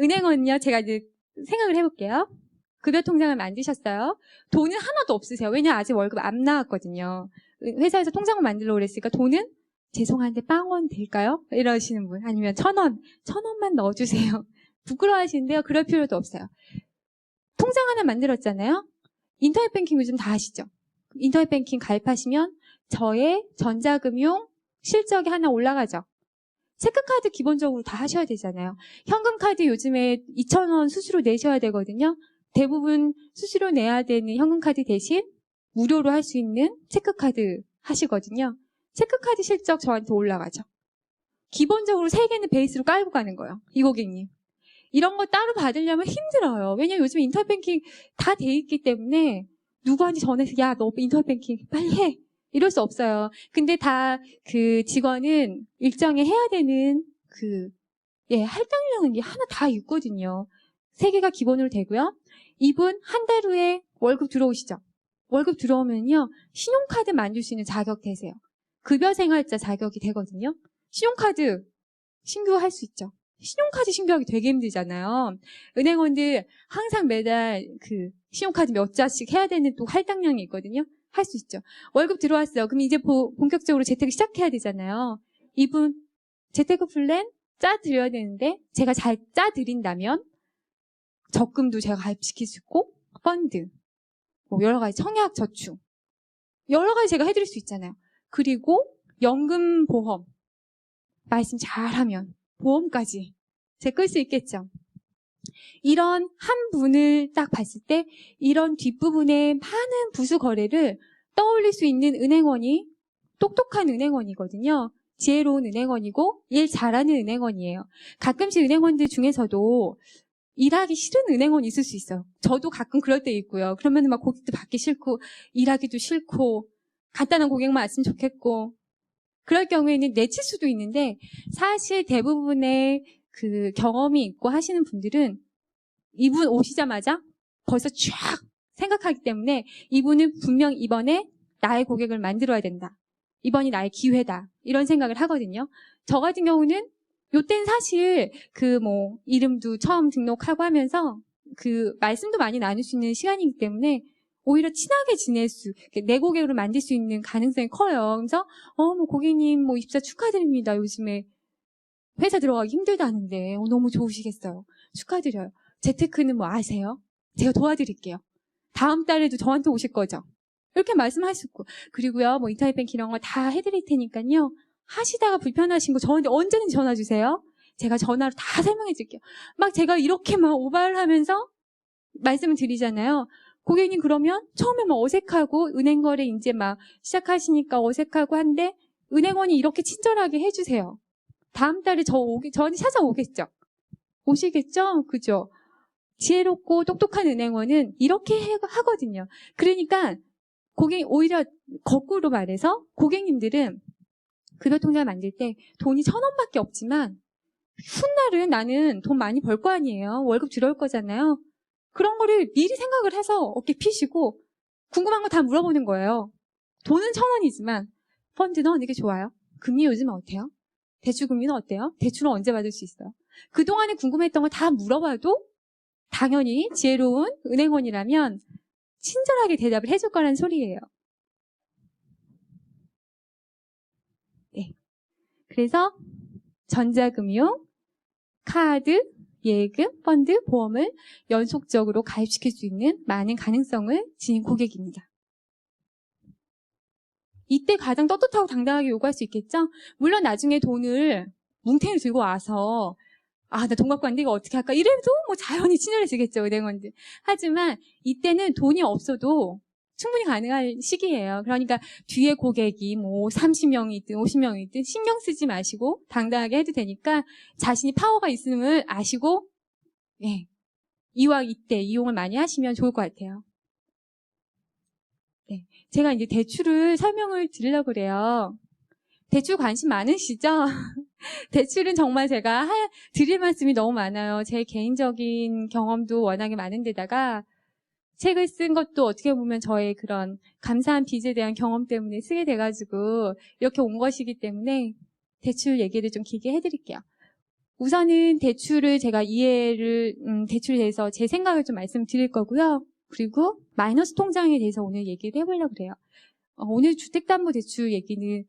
[SPEAKER 1] 은행은요. 제가 이제 생각을 해볼게요. 급여 통장을 만드셨어요. 돈은 하나도 없으세요. 왜냐 아직 월급 안 나왔거든요. 회사에서 통장을 만들려고 그랬으니까 돈은 죄송한데 0원 될까요? 이러시는 분. 아니면 1,000원만 넣어주세요. 부끄러워하시는데요. 그럴 필요도 없어요. 통장 하나 만들었잖아요. 인터넷 뱅킹 요즘 다 아시죠? 인터넷 뱅킹 가입하시면 저의 전자금융 실적이 하나 올라가죠. 체크카드 기본적으로 다 하셔야 되잖아요. 현금카드 요즘에 2,000원 수수료 내셔야 되거든요. 대부분 수수료 내야 되는 현금카드 대신 무료로 할 수 있는 체크카드 하시거든요. 체크카드 실적 저한테 올라가죠. 기본적으로 3개는 베이스로 깔고 가는 거예요. 이 고객님. 이런 거 따로 받으려면 힘들어요. 왜냐면 요즘 인터넷 뱅킹 다 돼 있기 때문에 누구한테 전해서 야, 너 인터넷 뱅킹 빨리 해. 이럴 수 없어요. 근데 다 그 직원은 일정에 해야 되는 할당량이 하나 다 있거든요. 3개가 기본으로 되고요. 이분 한 달 후에 월급 들어오시죠. 월급 들어오면요. 신용카드 만들 수 있는 자격 되세요. 급여생활자 자격이 되거든요. 신용카드 신규할 수 있죠. 신용카드 신규하기 되게 힘들잖아요. 은행원들 항상 매달 신용카드 몇 자씩 해야 되는 또 할당량이 있거든요. 할 수 있죠. 월급 들어왔어요. 그럼 이제 본격적으로 재테크 시작해야 되잖아요. 이분 재테크 플랜 짜드려야 되는데 제가 잘 짜드린다면 적금도 제가 가입시킬 수 있고 펀드, 여러 가지 청약 저축 여러 가지 제가 해드릴 수 있잖아요. 그리고 연금 보험 말씀 잘하면 보험까지 제가 끌 수 있겠죠. 이런 한 분을 딱 봤을 때 이런 뒷부분에 많은 부수 거래를 떠올릴 수 있는 은행원이 똑똑한 은행원이거든요. 지혜로운 은행원이고 일 잘하는 은행원이에요. 가끔씩 은행원들 중에서도 일하기 싫은 은행원이 있을 수 있어요. 저도 가끔 그럴 때 있고요. 그러면 막 고객도 받기 싫고 일하기도 싫고 간단한 고객만 왔으면 좋겠고 그럴 경우에는 내칠 수도 있는데 사실 대부분의 경험이 있고 하시는 분들은 이분 오시자마자 벌써 쫙 생각하기 때문에 이분은 분명 이번에 나의 고객을 만들어야 된다. 이번이 나의 기회다. 이런 생각을 하거든요. 저 같은 경우는 요때는 사실 이름도 처음 등록하고 하면서 말씀도 많이 나눌 수 있는 시간이기 때문에 오히려 친하게 내 고객으로 만들 수 있는 가능성이 커요. 그래서, 고객님, 입사 축하드립니다. 요즘에 회사 들어가기 힘들다는데, 너무 좋으시겠어요. 축하드려요. 재테크는 아세요? 제가 도와드릴게요. 다음 달에도 저한테 오실 거죠? 이렇게 말씀할 수 있고. 그리고요, 인터넷 뱅킹 이런 거 다 해드릴 테니까요. 하시다가 불편하신 거 저한테 언제든지 전화 주세요. 제가 전화로 다 설명해 드릴게요. 제가 이렇게 오바를 하면서 말씀을 드리잖아요. 고객님 그러면 처음에 어색하고 은행 거래 이제 시작하시니까 어색하고 한데 은행원이 이렇게 친절하게 해주세요. 다음 달에 저한테 찾아오겠죠? 오시겠죠? 그죠? 지혜롭고 똑똑한 은행원은 이렇게 하거든요. 그러니까 오히려 거꾸로 말해서 고객님들은 급여통장을 만들 때 돈이 1,000원밖에 없지만 훗날은 나는 돈 많이 벌 거 아니에요. 월급 들어올 거잖아요. 그런 거를 미리 생각을 해서 어깨 피시고 궁금한 거 다 물어보는 거예요. 돈은 1,000원이지만 펀드는 어느 게 좋아요? 금리 요즘 어때요? 대출금리는 어때요? 대출은 언제 받을 수 있어요? 그동안에 궁금했던 거 다 물어봐도 당연히 지혜로운 은행원이라면 친절하게 대답을 해줄 거라는 소리예요. 네. 그래서 전자금융, 카드, 예금, 펀드, 보험을 연속적으로 가입시킬 수 있는 많은 가능성을 지닌 고객입니다. 이때 가장 떳떳하고 당당하게 요구할 수 있겠죠? 물론 나중에 돈을 뭉탱이를 들고 와서 나 돈 갖고 왔는데 이거 어떻게 할까? 이래도 자연히 친절해지겠죠, 은행원들. 하지만 이때는 돈이 없어도 충분히 가능한 시기예요. 그러니까 뒤에 고객이 30명이 있든 50명이 있든 신경 쓰지 마시고 당당하게 해도 되니까 자신이 파워가 있음을 아시고 이와 이때 이용을 많이 하시면 좋을 것 같아요. 네, 제가 이제 대출을 설명을 드리려고 그래요. 대출 관심 많으시죠? 대출은 정말 제가 드릴 말씀이 너무 많아요. 제 개인적인 경험도 워낙에 많은데다가 책을 쓴 것도 어떻게 보면 저의 그런 감사한 빚에 대한 경험 때문에 쓰게 돼가지고 이렇게 온 것이기 때문에 대출 얘기를 좀 길게 해드릴게요. 우선은 대출을 제가 대출에 대해서 제 생각을 좀 말씀드릴 거고요. 그리고 마이너스 통장에 대해서 오늘 얘기를 해보려고 그래요. 오늘 주택담보대출 얘기는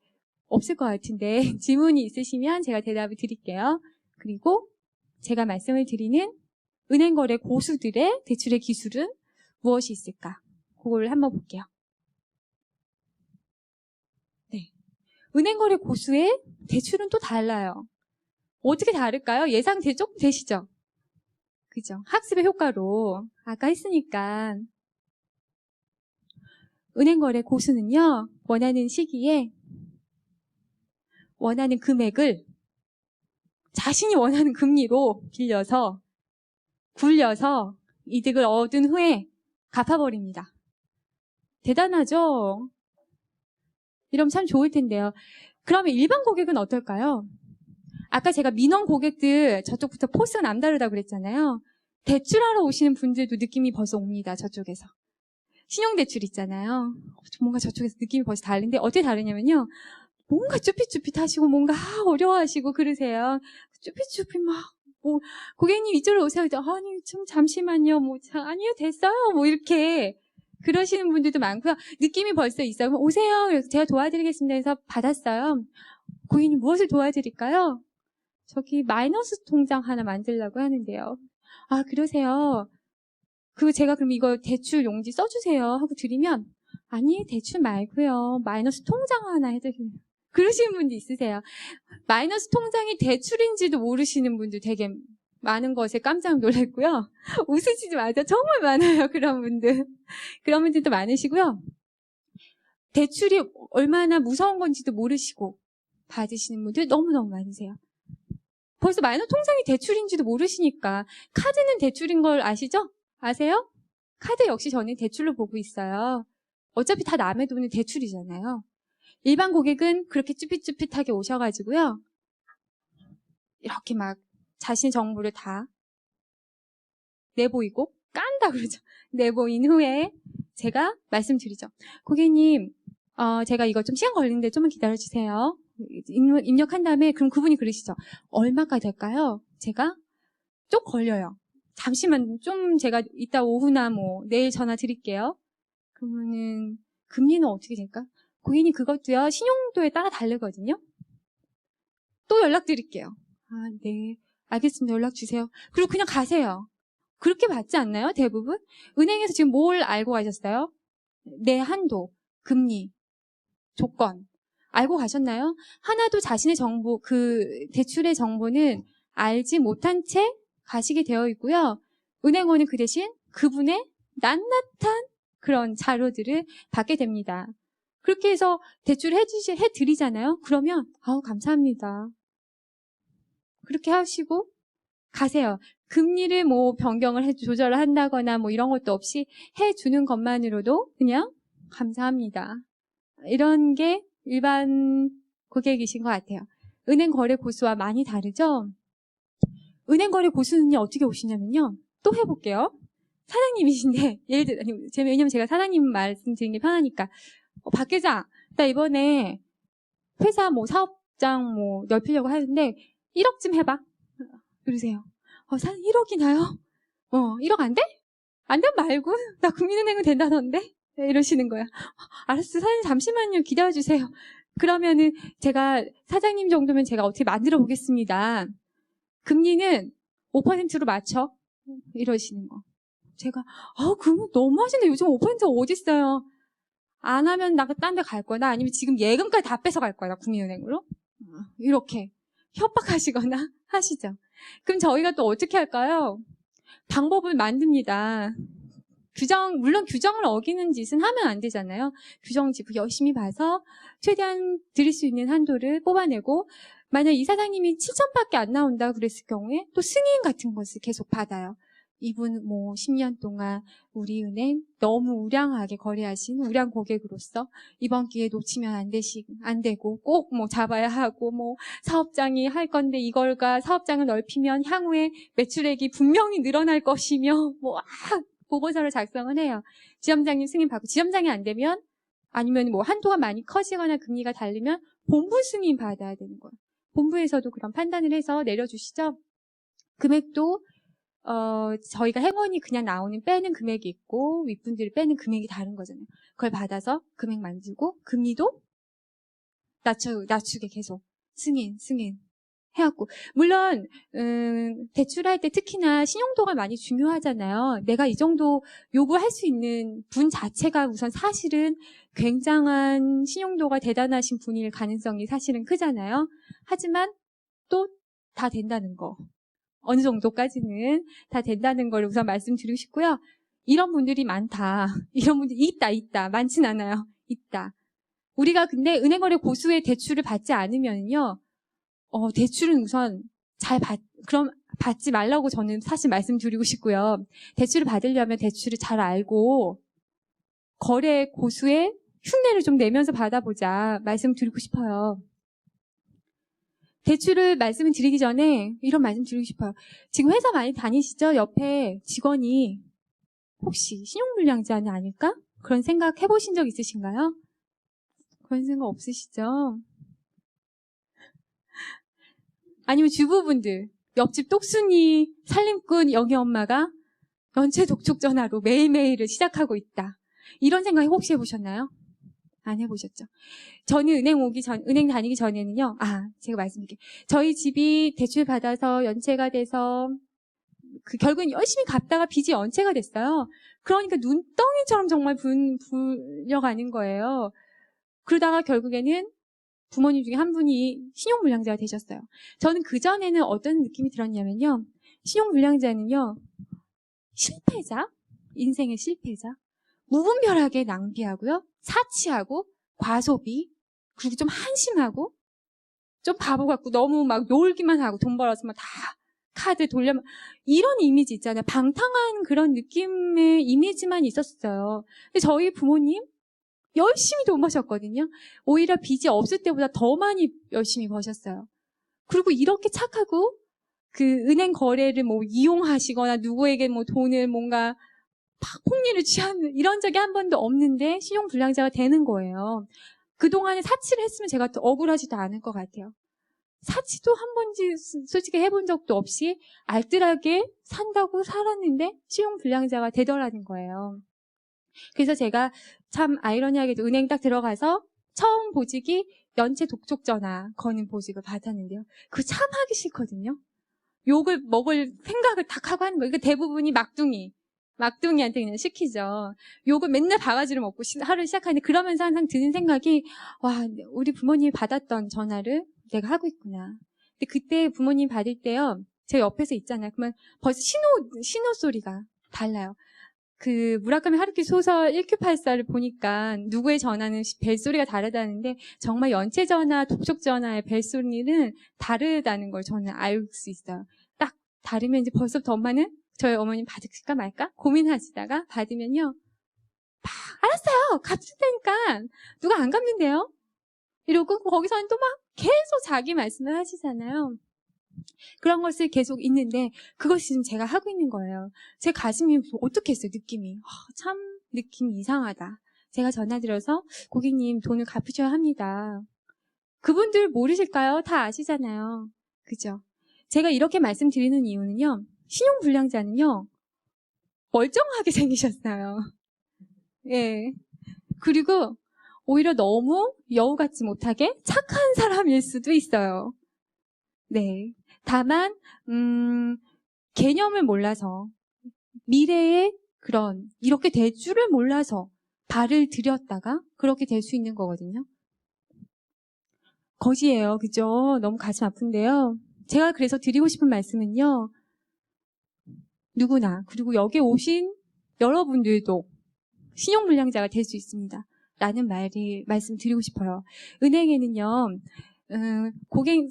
[SPEAKER 1] 없을 것 같은데 질문이 있으시면 제가 대답을 드릴게요. 그리고 제가 말씀을 드리는 은행거래 고수들의 대출의 기술은 무엇이 있을까? 그걸 한번 볼게요. 네. 은행거래 고수의 대출은 또 달라요. 어떻게 다를까요? 조금 되시죠? 그죠? 학습의 효과로 아까 했으니까 은행거래 고수는요, 원하는 시기에 원하는 금액을 자신이 원하는 금리로 빌려서 굴려서 이득을 얻은 후에 갚아버립니다. 대단하죠? 이러면 참 좋을 텐데요. 그러면 일반 고객은 어떨까요? 아까 제가 민원 고객들 저쪽부터 포스가 남다르다고 그랬잖아요. 대출하러 오시는 분들도 느낌이 벌써 옵니다. 저쪽에서. 신용대출 있잖아요. 뭔가 저쪽에서 느낌이 벌써 다른데 어떻게 다르냐면요. 뭔가 쭈삣쭈삣하시고 뭔가 어려워하시고 그러세요. 쭈삣쭈삣 고객님 이쪽으로 오세요. 아니 좀 잠시만요. 아니요 됐어요. 이렇게 그러시는 분들도 많고요. 느낌이 벌써 있어요. 그럼 오세요. 그래서 제가 도와드리겠습니다 해서 받았어요. 고객님 무엇을 도와드릴까요? 저기 마이너스 통장 하나 만들려고 하는데요. 아 그러세요. 제가 그럼 이거 대출 용지 써주세요 하고 드리면 아니 대출 말고요. 마이너스 통장 하나 해드리면 그러시는 분도 있으세요. 마이너스 통장이 대출인지도 모르시는 분들 되게 많은 것에 깜짝 놀랐고요. 웃으시지 마세요. 정말 많아요. 그런 분들도 많으시고요. 대출이 얼마나 무서운 건지도 모르시고 받으시는 분들 너무너무 많으세요. 벌써 마이너스 통장이 대출인지도 모르시니까 카드는 대출인 걸 아시죠? 아세요? 카드 역시 저는 대출로 보고 있어요. 어차피 다 남의 돈은 대출이잖아요. 일반 고객은 그렇게 쭈삣쭈삣하게 오셔가지고요. 이렇게 막 자신 정보를 다 내보이고 깐다 그러죠. 내보인 후에 제가 말씀드리죠. 고객님, 제가 이거 좀 시간 걸리는데 좀만 기다려주세요. 입력한 다음에 그럼 그분이 그러시죠. 얼마까지 될까요? 제가 좀 걸려요. 잠시만 좀 제가 이따 오후나 내일 전화 드릴게요. 그러면은 금리는 어떻게 될까? 고객님 그것도요. 신용도에 따라 다르거든요. 또 연락드릴게요. 아, 네. 알겠습니다. 연락 주세요. 그리고 그냥 가세요. 그렇게 받지 않나요? 대부분? 은행에서 지금 뭘 알고 가셨어요? 내 한도, 금리, 조건. 알고 가셨나요? 하나도 자신의 정보, 대출의 정보는 알지 못한 채 가시게 되어 있고요. 은행원은 그 대신 그분의 낱낱한 그런 자료들을 받게 됩니다. 그렇게 해서 대출을 해드리잖아요. 그러면, 감사합니다. 그렇게 하시고 가세요. 금리를 변경을 조절을 한다거나 이런 것도 없이 해주는 것만으로도 그냥 감사합니다. 이런 게 일반 고객이신 것 같아요. 은행 거래 고수와 많이 다르죠? 은행 거래 고수는요, 어떻게 오시냐면요. 또 해볼게요. 사장님이신데, 왜냐면 제가 사장님 말씀드리는 게 편하니까. 박 계장, 나 이번에 회사 사업장 넓히려고 하는데, 1억쯤 해봐. 그러세요. 사장님 1억이나요? 1억 안 돼? 안 되면 말고. 나 국민은행은 된다던데? 네, 이러시는 거야. 알았어, 사장님 잠시만요. 기다려주세요. 그러면은 제가 사장님 정도면 제가 어떻게 만들어 보겠습니다. 금리는 5%로 맞춰. 이러시는 거. 제가, 그러면 너무 하시네. 요즘 5%가 어딨어요. 안 하면 나 딴 데 갈 거다. 아니면 지금 예금까지 다 뺏어 갈 거다. 국민은행으로. 이렇게 협박하시거나 하시죠. 그럼 저희가 또 어떻게 할까요? 방법을 만듭니다. 물론 규정을 어기는 짓은 하면 안 되잖아요. 규정집 열심히 봐서 최대한 드릴 수 있는 한도를 뽑아내고, 만약 이 사장님이 7천밖에 안 나온다 그랬을 경우에 또 승인 같은 것을 계속 받아요. 이분 10년 동안 우리 은행 너무 우량하게 거래하신 우량 고객으로서 이번 기회 놓치면 안 되고 꼭 잡아야 하고 사업장이 할 건데 이걸가 사업장을 넓히면 향후에 매출액이 분명히 늘어날 것이며 보고서를 작성을 해요. 지점장님 승인 받고 지점장이 안 되면 아니면 한도가 많이 커지거나 금리가 다르면 본부 승인 받아야 되는 거예요. 본부에서도 그런 판단을 해서 내려주시죠. 금액도 저희가 행원이 그냥 나오는 빼는 금액이 있고 윗분들이 빼는 금액이 다른 거잖아요. 그걸 받아서 금액 만들고 금리도 낮추게 계속 승인 해갖고 물론 대출할 때 특히나 신용도가 많이 중요하잖아요. 내가 이 정도 요구할 수 있는 분 자체가 우선 사실은 굉장한 신용도가 대단하신 분일 가능성이 사실은 크잖아요. 하지만 또 다 된다는 거. 어느 정도까지는 다 된다는 걸 우선 말씀드리고 싶고요. 이런 분들이 많다. 이런 분들이 있다. 많진 않아요. 있다. 우리가 근데 은행거래 고수의 대출을 받지 않으면요. 대출은 우선 그럼 받지 말라고 저는 사실 말씀드리고 싶고요. 대출을 받으려면 대출을 잘 알고 거래 고수의 흉내를 좀 내면서 받아보자 말씀드리고 싶어요. 대출을 말씀을 드리기 전에 이런 말씀 드리고 싶어요. 지금 회사 많이 다니시죠? 옆에 직원이 혹시 신용불량자는 아닐까? 그런 생각 해보신 적 있으신가요? 그런 생각 없으시죠? 아니면 주부분들, 옆집 똑순이 살림꾼 영희 엄마가 연체 독촉 전화로 매일매일을 시작하고 있다. 이런 생각 혹시 해보셨나요? 안 해보셨죠? 저는 은행 다니기 전에는요, 제가 말씀드릴게요. 저희 집이 대출 받아서 연체가 돼서, 결국엔 열심히 갚다가 빚이 연체가 됐어요. 그러니까 눈덩이처럼 정말 불려가는 거예요. 그러다가 결국에는 부모님 중에 한 분이 신용불량자가 되셨어요. 저는 그전에는 어떤 느낌이 들었냐면요, 신용불량자는요, 실패자? 인생의 실패자? 무분별하게 낭비하고요, 사치하고, 과소비, 그리고 좀 한심하고, 좀 바보 같고, 너무 놀기만 하고, 돈 벌어서 다 카드 돌려면, 이런 이미지 있잖아요. 방탕한 그런 느낌의 이미지만 있었어요. 근데 저희 부모님, 열심히 돈 버셨거든요. 오히려 빚이 없을 때보다 더 많이 열심히 버셨어요. 그리고 이렇게 착하고, 은행 거래를 이용하시거나, 누구에게 돈을 뭔가, 폭리를 취하는 이런 적이 한 번도 없는데 신용불량자가 되는 거예요. 그동안에 사치를 했으면 제가 또 억울하지도 않을 것 같아요. 사치도 한 번지 솔직히 해본 적도 없이 알뜰하게 산다고 살았는데 신용불량자가 되더라는 거예요. 그래서 제가 참 아이러니하게도 은행 딱 들어가서 처음 보직이 연체 독촉 전화 거는 보직을 받았는데요. 그거 참 하기 싫거든요. 욕을 먹을 생각을 딱 하고 하는 거예요. 그러니까 대부분이 막둥이한테 그냥 시키죠. 욕을 맨날 바가지를 먹고 하루를 시작하는데 그러면서 항상 드는 생각이 우리 부모님이 받았던 전화를 내가 하고 있구나. 근데 그때 부모님 받을 때요. 제 옆에서 있잖아요. 그러면 벌써 신호 소리가 달라요. 무라카미 하루키 소설 1Q84를 보니까 누구의 전화는 벨소리가 다르다는데 정말 연체 전화, 독촉 전화의 벨소리는 다르다는 걸 저는 알 수 있어요. 딱 다르면 이제 벌써부터 엄마는 저희 어머님 받을까 말까 고민하시다가 받으면요. 알았어요. 갚을 테니까. 누가 안 갚는데요? 이러고 거기서는 또 계속 자기 말씀을 하시잖아요. 그런 것을 계속 있는데 그것이 지금 제가 하고 있는 거예요. 제 가슴이 어떻게 했어요? 느낌이. 참 느낌이 이상하다. 제가 전화드려서 고객님 돈을 갚으셔야 합니다. 그분들 모르실까요? 다 아시잖아요. 그죠? 제가 이렇게 말씀드리는 이유는요. 신용불량자는요. 멀쩡하게 생기셨어요. 예. 그리고 오히려 너무 여우 같지 못하게 착한 사람일 수도 있어요. 네. 다만 개념을 몰라서 미래의 이렇게 될 줄을 몰라서 발을 들였다가 그렇게 될 수 있는 거거든요. 거지예요. 그죠? 너무 가슴 아픈데요. 제가 그래서 드리고 싶은 말씀은요. 누구나 그리고 여기 오신 여러분들도 신용불량자가 될 수 있습니다. 라는 말씀드리고 싶어요. 은행에는요. 고객,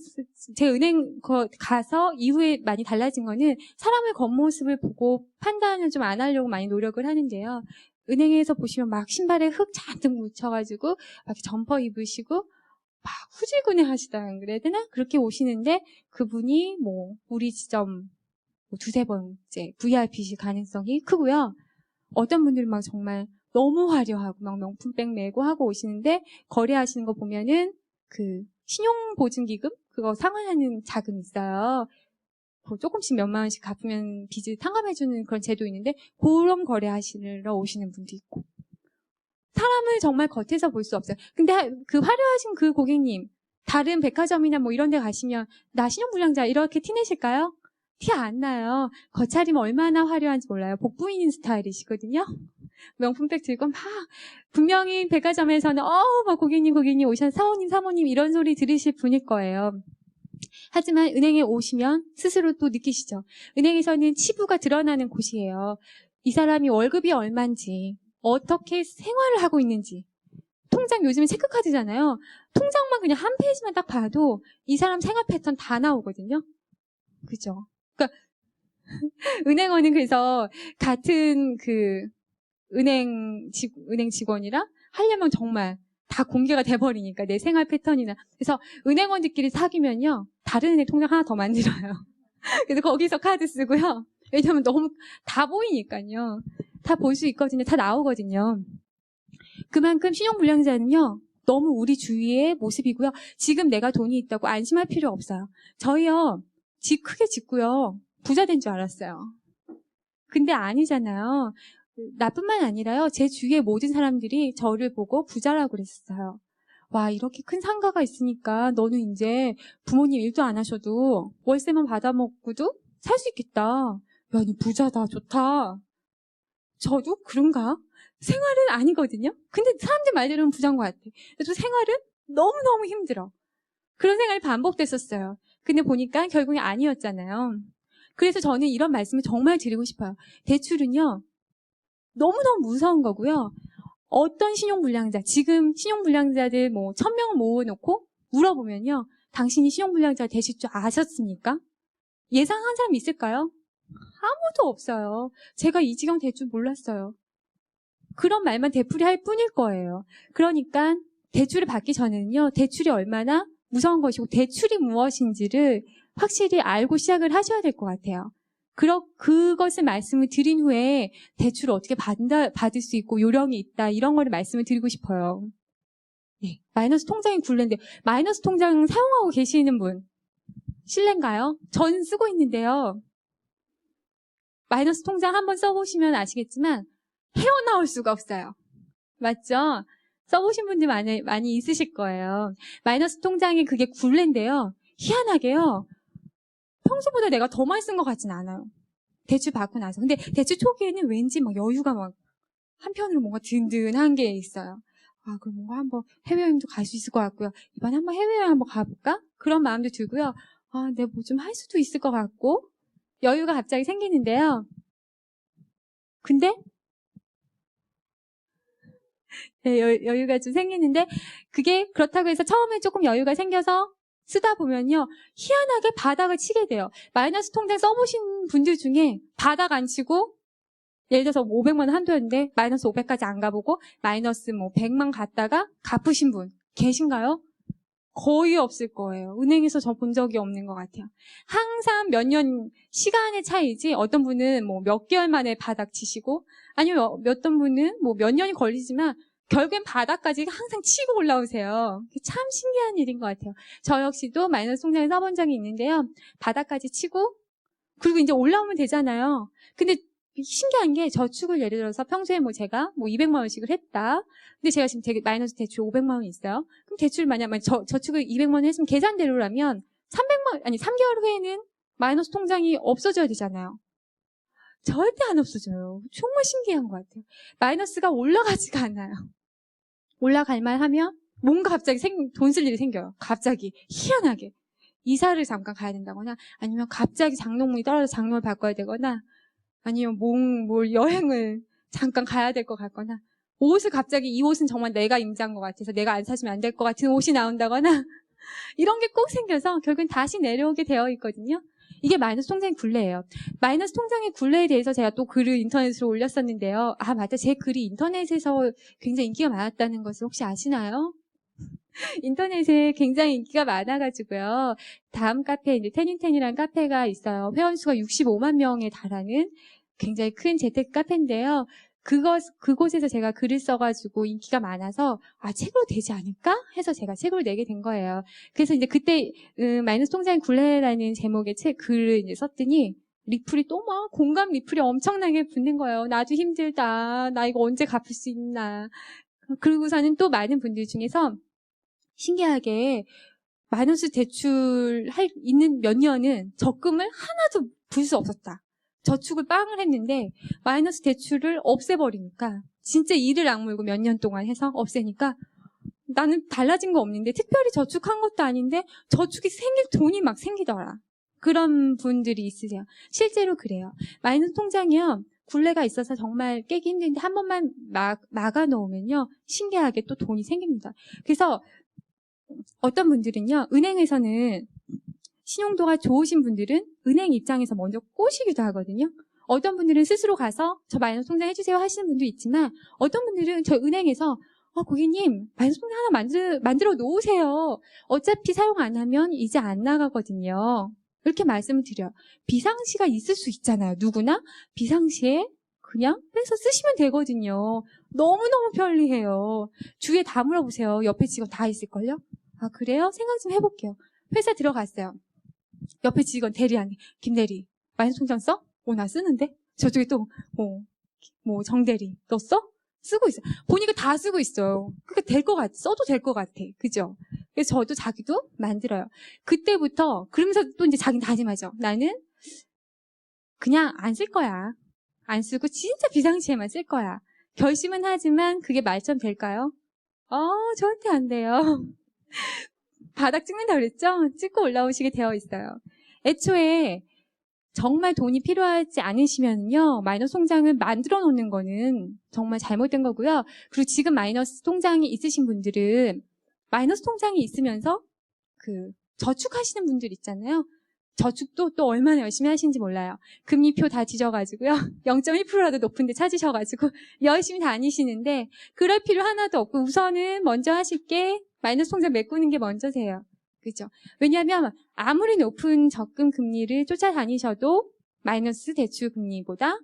[SPEAKER 1] 제 은행 가서 이후에 많이 달라진 거는 사람의 겉모습을 보고 판단을 좀 안 하려고 많이 노력을 하는데요. 은행에서 보시면 막 신발에 흙 잔뜩 묻혀가지고 막 점퍼 입으시고 막 후질근해 하시다 그래야 되나? 그렇게 오시는데 그분이 뭐 우리 지점 뭐 두세 번째 VIP실 가능성이 크고요. 어떤 분들은 막 정말 너무 화려하고 막 명품백 메고 하고 오시는데 거래하시는 거 보면은 그 신용보증기금 그거 상환하는 자금이 있어요. 뭐 조금씩 몇만 원씩 갚으면 빚을 탕감해주는 그런 제도 있는데 그런 거래하시러 오시는 분도 있고 사람을 정말 겉에서 볼 수 없어요. 근데 그 화려하신 그 고객님 다른 백화점이나 뭐 이런 데 가시면 나 신용불량자 이렇게 티내실까요? 티 안 나요. 겉차림 얼마나 화려한지 몰라요. 복부인인 스타일이시거든요. 명품백 들고 막 분명히 백화점에서는 막 고객님 오셔서 사모님 이런 소리 들으실 분일 거예요. 하지만 은행에 오시면 스스로 또 느끼시죠. 은행에서는 치부가 드러나는 곳이에요. 이 사람이 월급이 얼마인지 어떻게 생활을 하고 있는지 통장 요즘에 체크카드잖아요. 통장만 그냥 한 페이지만 딱 봐도 이 사람 생활 패턴 다 나오거든요. 그죠? 그러니까 은행원은 그래서 같은 그 은행 직원이라 하려면 정말 다 공개가 돼버리니까 내 생활 패턴이나 그래서 은행원들끼리 사귀면요 다른 은행 통장 하나 더 만들어요. 그래서 거기서 카드 쓰고요. 왜냐하면 너무 다 보이니까요. 다 볼 수 있거든요. 다 나오거든요. 그만큼 신용불량자는요 너무 우리 주위의 모습이고요. 지금 내가 돈이 있다고 안심할 필요 없어요. 저희요 집 크게 짓고요 부자 된 줄 알았어요. 근데 아니잖아요. 나뿐만 아니라요. 제 주위의 모든 사람들이 저를 보고 부자라고 그랬어요. 와, 이렇게 큰 상가가 있으니까 너는 이제 부모님 일도 안 하셔도 월세만 받아먹고도 살 수 있겠다. 야, 니 부자다. 좋다. 저도 그런가? 생활은 아니거든요. 근데 사람들 말대로는 부자인 것 같아. 근데 저 생활은 너무너무 힘들어. 그런 생활이 반복됐었어요. 근데 보니까 결국에 아니었잖아요. 그래서 저는 이런 말씀을 정말 드리고 싶어요. 대출은요. 너무너무 무서운 거고요. 어떤 신용불량자, 지금 신용불량자들 뭐 1000명을 모아놓고 물어보면요. 당신이 신용불량자 되실 줄 아셨습니까? 예상한 사람 있을까요? 아무도 없어요. 제가 이 지경 될 줄 몰랐어요. 그런 말만 되풀이할 뿐일 거예요. 그러니까 대출을 받기 전에는요. 대출이 얼마나 무서운 것이고 대출이 무엇인지를 확실히 알고 시작을 하셔야 될 것 같아요. 그것을 말씀을 드린 후에 대출을 어떻게 받을 수 있고 요령이 있다 이런 거를 말씀을 드리고 싶어요. 네, 마이너스 통장이 굴레인데 마이너스 통장 사용하고 계시는 분 실례인가요? 전 쓰고 있는데요. 마이너스 통장 한번 써보시면 아시겠지만 헤어나올 수가 없어요. 맞죠? 써보신 분들 많이 있으실 거예요. 마이너스 통장이 그게 굴레인데요. 희한하게요. 평소보다 내가 더 많이 쓴 것 같진 않아요. 대출 받고 나서. 근데 대출 초기에는 왠지 막 여유가 막 한편으로 뭔가 든든한 게 있어요. 아, 그럼 뭔가 한번 해외여행도 갈 수 있을 것 같고요. 이번에 한번 해외여행 한번 가볼까? 그런 마음도 들고요. 아, 내가 뭐 좀 할 수도 있을 것 같고 여유가 갑자기 생기는데요. 근데 네, 여유가 좀 생기는데 그게 그렇다고 해서 처음에 조금 여유가 생겨서 쓰다 보면요. 희한하게 바닥을 치게 돼요. 마이너스 통장 써보신 분들 중에 바닥 안 치고 예를 들어서 500만 원 한도였는데 마이너스 500까지 안 가보고 마이너스 뭐 100만 갔다가 갚으신 분 계신가요? 거의 없을 거예요. 은행에서 저 본 적이 없는 것 같아요. 항상 몇 년 시간의 차이지 어떤 분은 뭐 몇 개월 만에 바닥 치시고 아니면 어떤 분은 뭐 몇 년이 걸리지만 결국엔 바닥까지 항상 치고 올라오세요. 참 신기한 일인 것 같아요. 저 역시도 마이너스 통장에 써본 적이 있는데요. 바닥까지 치고 그리고 이제 올라오면 되잖아요. 근데 신기한 게 저축을 예를 들어서 평소에 뭐 제가 뭐 200만 원씩을 했다. 근데 제가 지금 되게 마이너스 대출 500만 원이 있어요. 그럼 대출 만약 저축을 200만 원 했으면 계산대로라면 3개월 후에는 마이너스 통장이 없어져야 되잖아요. 절대 안 없어져요. 정말 신기한 것 같아요. 마이너스가 올라가지가 않아요. 올라갈 만 하면 뭔가 갑자기 돈 쓸 일이 생겨요. 갑자기 희한하게 이사를 잠깐 가야 된다거나 아니면 갑자기 장롱문이 떨어져서 장롱을 바꿔야 되거나 아니면 뭘 여행을 잠깐 가야 될 것 같거나 옷을 갑자기 이 옷은 정말 내가 임자인 것 같아서 내가 안 사주면 안 될 것 같은 옷이 나온다거나 이런 게 꼭 생겨서 결국엔 다시 내려오게 되어 있거든요. 이게 마이너스 통장의 굴레예요. 마이너스 통장의 굴레에 대해서 제가 또 글을 인터넷으로 올렸었는데요. 아, 맞다. 제 글이 인터넷에서 굉장히 인기가 많았다는 것을 혹시 아시나요? 인터넷에 굉장히 인기가 많아가지고요. 다음 카페, 이제 텐인텐이라는 카페가 있어요. 회원수가 65만 명에 달하는 굉장히 큰 재테크 카페인데요. 그곳에서 제가 글을 써가지고 인기가 많아서, 아, 책으로 되지 않을까? 해서 제가 책으로 내게 된 거예요. 그래서 이제 그때, 마이너스 통장의 굴레라는 제목의 글을 이제 썼더니, 리플이 또 막 공감 리플이 엄청나게 붙는 거예요. 나도 힘들다. 나 이거 언제 갚을 수 있나. 그러고서는 또 많은 분들 중에서 신기하게 마이너스 대출 있는 몇 년은 적금을 하나도 불 수 없었다. 저축을 빵을 했는데 마이너스 대출을 없애버리니까 진짜 이를 악물고 몇 년 동안 해서 없애니까 나는 달라진 거 없는데 특별히 저축한 것도 아닌데 저축이 생길 돈이 막 생기더라. 그런 분들이 있으세요. 실제로 그래요. 마이너스 통장이요. 굴레가 있어서 정말 깨기 힘든데 한 번만 막아 놓으면요. 신기하게 또 돈이 생깁니다. 그래서 어떤 분들은요. 은행에서는 신용도가 좋으신 분들은 은행 입장에서 먼저 꼬시기도 하거든요. 어떤 분들은 스스로 가서 저 마이너스 통장 해주세요 하시는 분도 있지만 어떤 분들은 저 은행에서 고객님 마이너스 통장 하나 만들어 놓으세요. 어차피 사용 안 하면 이제 안 나가거든요. 이렇게 말씀을 드려요. 비상시가 있을 수 있잖아요. 누구나 비상시에 그냥 빼서 쓰시면 되거든요. 너무너무 편리해요. 주위에 다 물어보세요. 옆에 직원 다 있을걸요? 아, 그래요? 생각 좀 해볼게요. 회사 들어갔어요. 옆에 직원 대리한테 김대리 마이너스 통장 써? 나 쓰는데? 저쪽에 또 정대리 너 써? 쓰고 있어. 보니까 다 쓰고 있어요. 그게 될 것 같아. 써도 될 것 같아. 그죠? 그래서 저도 자기도 만들어요. 그때부터 그러면서 또 이제 자기는 다짐하죠. 나는 그냥 안 쓸 거야. 안 쓰고 진짜 비상시에만 쓸 거야. 결심은 하지만 그게 말점 될까요? 저한테 안 돼요. 바닥 찍는다 그랬죠? 찍고 올라오시게 되어 있어요. 애초에 정말 돈이 필요하지 않으시면요. 마이너스 통장을 만들어 놓는 거는 정말 잘못된 거고요. 그리고 지금 마이너스 통장이 있으신 분들은 마이너스 통장이 있으면서 저축하시는 분들 있잖아요. 저축도 또 얼마나 열심히 하시는지 몰라요. 금리표 다 뒤져가지고요. 0.1%라도 높은 데 찾으셔가지고 열심히 다니시는데 그럴 필요 하나도 없고 우선은 먼저 하실 게 마이너스 통장 메꾸는 게 먼저세요. 그죠? 왜냐하면 아무리 높은 적금 금리를 쫓아다니셔도 마이너스 대출 금리보다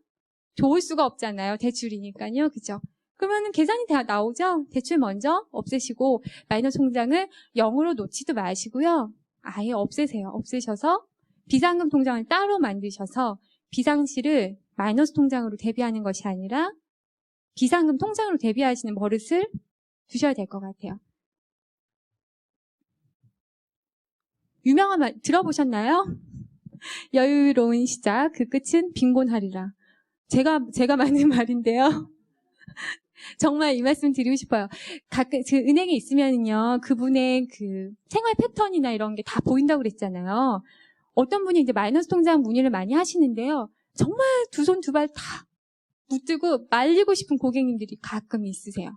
[SPEAKER 1] 좋을 수가 없잖아요. 대출이니까요. 그죠? 그러면 계산이 다 나오죠? 대출 먼저 없애시고 마이너스 통장을 0으로 놓지도 마시고요. 아예 없애세요. 없애셔서 비상금 통장을 따로 만드셔서 비상시를 마이너스 통장으로 대비하는 것이 아니라 비상금 통장으로 대비하시는 버릇을 두셔야 될 것 같아요. 유명한 말 들어보셨나요? 여유로운 시작, 그 끝은 빈곤하리라. 제가 만든 말인데요. 정말 이 말씀 드리고 싶어요. 가끔 은행에 있으면요, 그분의 생활 패턴이나 이런 게 다 보인다고 그랬잖아요. 어떤 분이 이제 마이너스 통장 문의를 많이 하시는데요. 정말 두 손 두 발 다 붙들고 말리고 싶은 고객님들이 가끔 있으세요.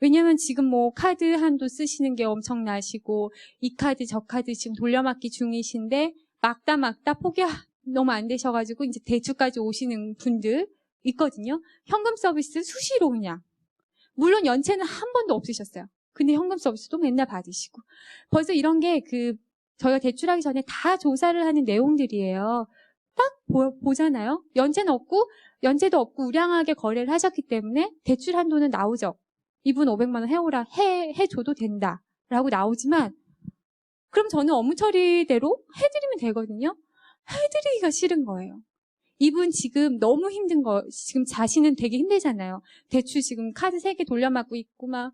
[SPEAKER 1] 왜냐면 지금 카드 한도 쓰시는 게 엄청나시고 이 카드 저 카드 지금 돌려막기 중이신데 막다 포기 너무 안 되셔가지고 이제 대출까지 오시는 분들 있거든요. 현금 서비스 수시로 그냥. 물론 연체는 한 번도 없으셨어요. 근데 현금 서비스도 맨날 받으시고. 벌써 이런 게 저희가 대출하기 전에 다 조사를 하는 내용들이에요. 딱 보잖아요. 연체도 없고 우량하게 거래를 하셨기 때문에 대출 한도는 나오죠. 이분 500만 원 해오라 해줘도 된다 라고 나오지만 그럼 저는 업무 처리대로 해드리면 되거든요. 해드리기가 싫은 거예요. 이분 지금 너무 힘든 지금 자신은 되게 힘들잖아요. 대출 지금 카드 3개 돌려막고 있고 막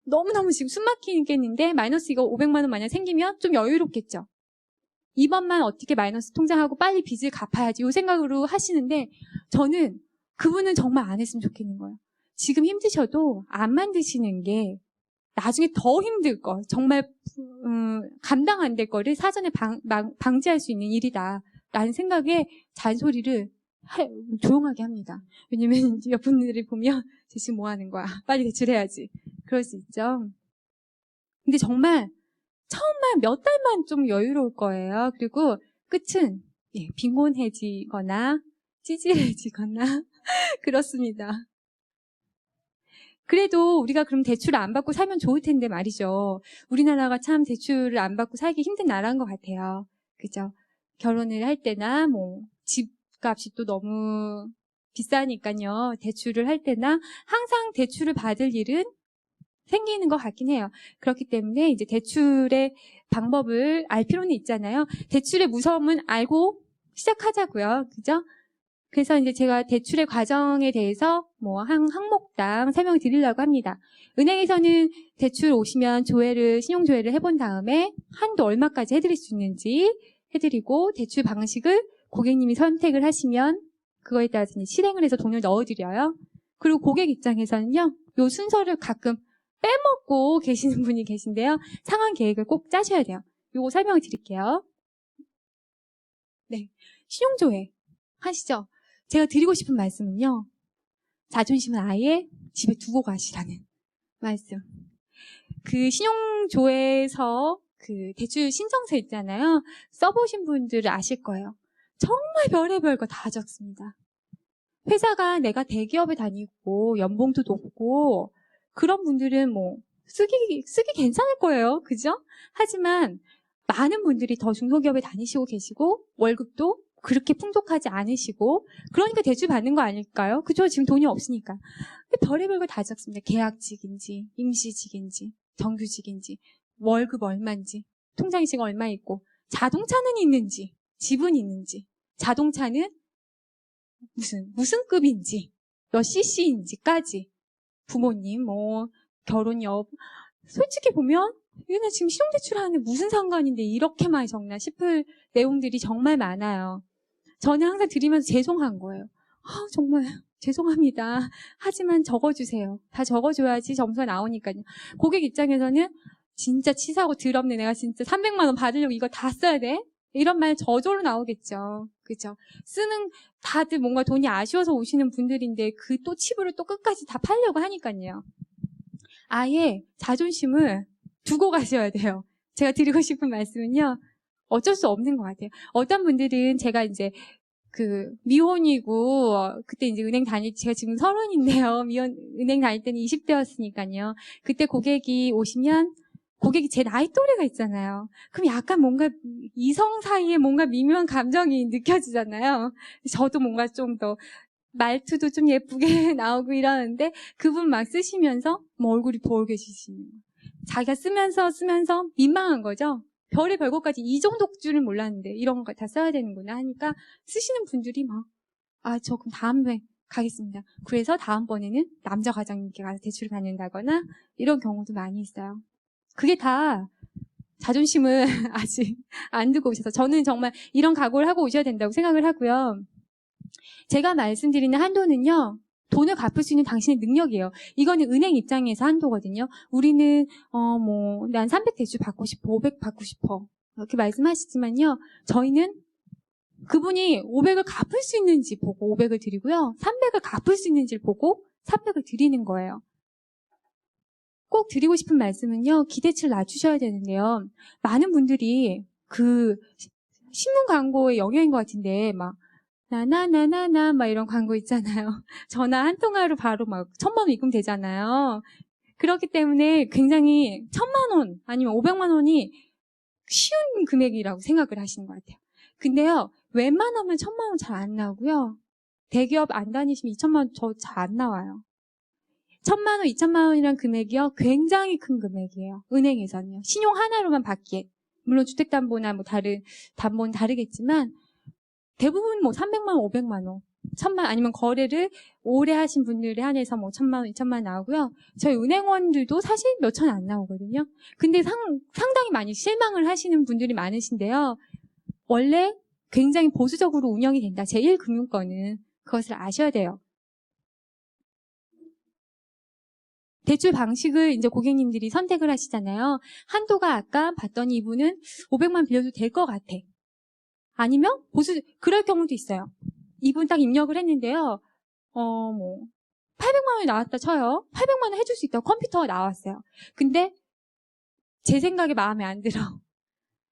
[SPEAKER 1] 너무너무 지금 숨 막히겠는데 마이너스 이거 500만 원 만약 생기면 좀 여유롭겠죠. 이번만 어떻게 마이너스 통장하고 빨리 빚을 갚아야지 이 생각으로 하시는데 저는 그분은 정말 안 했으면 좋겠는 거예요. 지금 힘드셔도 안 만드시는 게 나중에 더 힘들 거, 정말 감당 안 될 거를 사전에 방지할 수 있는 일이다 라는 생각에 잔소리를 조용하게 합니다. 왜냐면 옆 분들이 보면 지금 뭐 하는 거야, 빨리 대출해야지 그럴 수 있죠. 근데 정말 처음만 몇 달만 좀 여유로울 거예요. 그리고 끝은 빈곤해지거나 찌질해지거나 그렇습니다. 그래도 우리가 그럼 대출을 안 받고 살면 좋을 텐데 말이죠. 우리나라가 참 대출을 안 받고 살기 힘든 나라인 것 같아요. 그죠? 결혼을 할 때나 뭐 집값이 또 너무 비싸니까요. 대출을 할 때나 항상 대출을 받을 일은 생기는 것 같긴 해요. 그렇기 때문에 이제 대출의 방법을 알 필요는 있잖아요. 대출의 무서움은 알고 시작하자고요. 그죠? 그래서 이제 제가 대출의 과정에 대해서 뭐 한 항목당 설명을 드리려고 합니다. 은행에서는 대출 오시면 신용조회를 해본 다음에 한도 얼마까지 해드릴 수 있는지 해드리고 대출 방식을 고객님이 선택을 하시면 그거에 따라서 이제 실행을 해서 돈을 넣어드려요. 그리고 고객 입장에서는요, 요 순서를 가끔 빼먹고 계시는 분이 계신데요. 상환 계획을 꼭 짜셔야 돼요. 요거 설명을 드릴게요. 네, 신용조회 하시죠. 제가 드리고 싶은 말씀은요. 자존심은 아예 집에 두고 가시라는 말씀. 그 신용조회서 그 대출 신청서 있잖아요. 써보신 분들은 아실 거예요. 정말 별의별 거 다 적습니다. 회사가 내가 대기업에 다니고 연봉도 높고 그런 분들은 뭐 쓰기 괜찮을 거예요. 그죠? 하지만 많은 분들이 더 중소기업에 다니시고 계시고 월급도 그렇게 풍족하지 않으시고 그러니까 대출 받는 거 아닐까요? 그죠? 지금 돈이 없으니까. 근데 별의별 거 다 적습니다. 계약직인지 임시직인지 정규직인지 월급 얼마인지 통장에 지금 얼마 있고 자동차는 있는지 집은 있는지 자동차는 무슨 급인지 몇 cc인지까지 부모님 뭐 결혼 여부 솔직히 보면 얘네 지금 신용대출 하는데 무슨 상관인데 이렇게 많이 적나 싶을 내용들이 정말 많아요. 저는 항상 드리면서 죄송한 거예요. 정말 죄송합니다. 하지만 적어주세요. 다 적어줘야지 점수가 나오니까요. 고객 입장에서는 진짜 치사하고 더럽네. 내가 진짜 300만 원 받으려고 이거 다 써야 돼? 이런 말 저절로 나오겠죠. 그죠? 다들 뭔가 돈이 아쉬워서 오시는 분들인데 그 또 치부를 또 끝까지 다 팔려고 하니까요. 아예 자존심을 두고 가셔야 돼요. 제가 드리고 싶은 말씀은요. 어쩔 수 없는 것 같아요. 어떤 분들은 제가 이제 미혼이고 그때 이제 제가 지금 30인데요. 은행 다닐 때는 20대였으니까요. 그때 고객이 오시면 고객이 제 나이 또래가 있잖아요. 그럼 약간 뭔가 이성 사이에 뭔가 미묘한 감정이 느껴지잖아요. 저도 뭔가 좀 더 말투도 좀 예쁘게 나오고 이러는데 그분 막 쓰시면서 뭐 얼굴이 보여주시는 거예요. 자기가 쓰면서 민망한 거죠. 별의별 것까지 이 정도 줄은 몰랐는데 이런 거 다 써야 되는구나 하니까 쓰시는 분들이 저 그럼 다음에 가겠습니다. 그래서 다음번에는 남자 과장님께 가서 대출을 받는다거나 이런 경우도 많이 있어요. 그게 다 자존심을 아직 안 두고 오셔서 저는 정말 이런 각오를 하고 오셔야 된다고 생각을 하고요. 제가 말씀드리는 한도는요. 돈을 갚을 수 있는 당신의 능력이에요. 이거는 은행 입장에서 한도거든요. 우리는 난 300 대출 받고 싶어, 500 받고 싶어 이렇게 말씀하시지만요. 저희는 그분이 500을 갚을 수 있는지 보고 500을 드리고요. 300을 갚을 수 있는지를 보고 300을 드리는 거예요. 꼭 드리고 싶은 말씀은요. 기대치를 낮추셔야 되는데요. 많은 분들이 신문 광고의 영역인 것 같은데 나나나나나 이런 광고 있잖아요. 전화 한 통화로 바로 1,000만 원 입금 되잖아요. 그렇기 때문에 굉장히 1,000만 원 아니면 500만 원이 쉬운 금액이라고 생각을 하시는 것 같아요. 근데요. 웬만하면 1,000만 원 잘 안 나오고요. 대기업 안 다니시면 2,000만 원 저 잘 안 나와요. 1,000만 원, 2,000만 원이란 금액이요. 굉장히 큰 금액이에요. 은행에서는요. 신용 하나로만 받기에. 물론 주택담보나 다른 담보는 다르겠지만 대부분 300만 원, 500만 원, 1,000만 아니면 거래를 오래 하신 분들에 한해서 1,000만 원, 2,000만 원 나오고요. 저희 은행원들도 사실 몇 천 안 나오거든요. 근데 상당히 많이 실망을 하시는 분들이 많으신데요. 원래 굉장히 보수적으로 운영이 된다. 제1금융권은 그것을 아셔야 돼요. 대출 방식을 이제 고객님들이 선택을 하시잖아요. 한도가 아까 봤더니 이분은 500만 빌려도 될 것 같아. 아니면 그럴 경우도 있어요. 이분 딱 입력을 했는데요. 800만 원이 나왔다 쳐요. 800만 원 해줄 수 있다고 컴퓨터가 나왔어요. 근데 제 생각에 마음에 안 들어.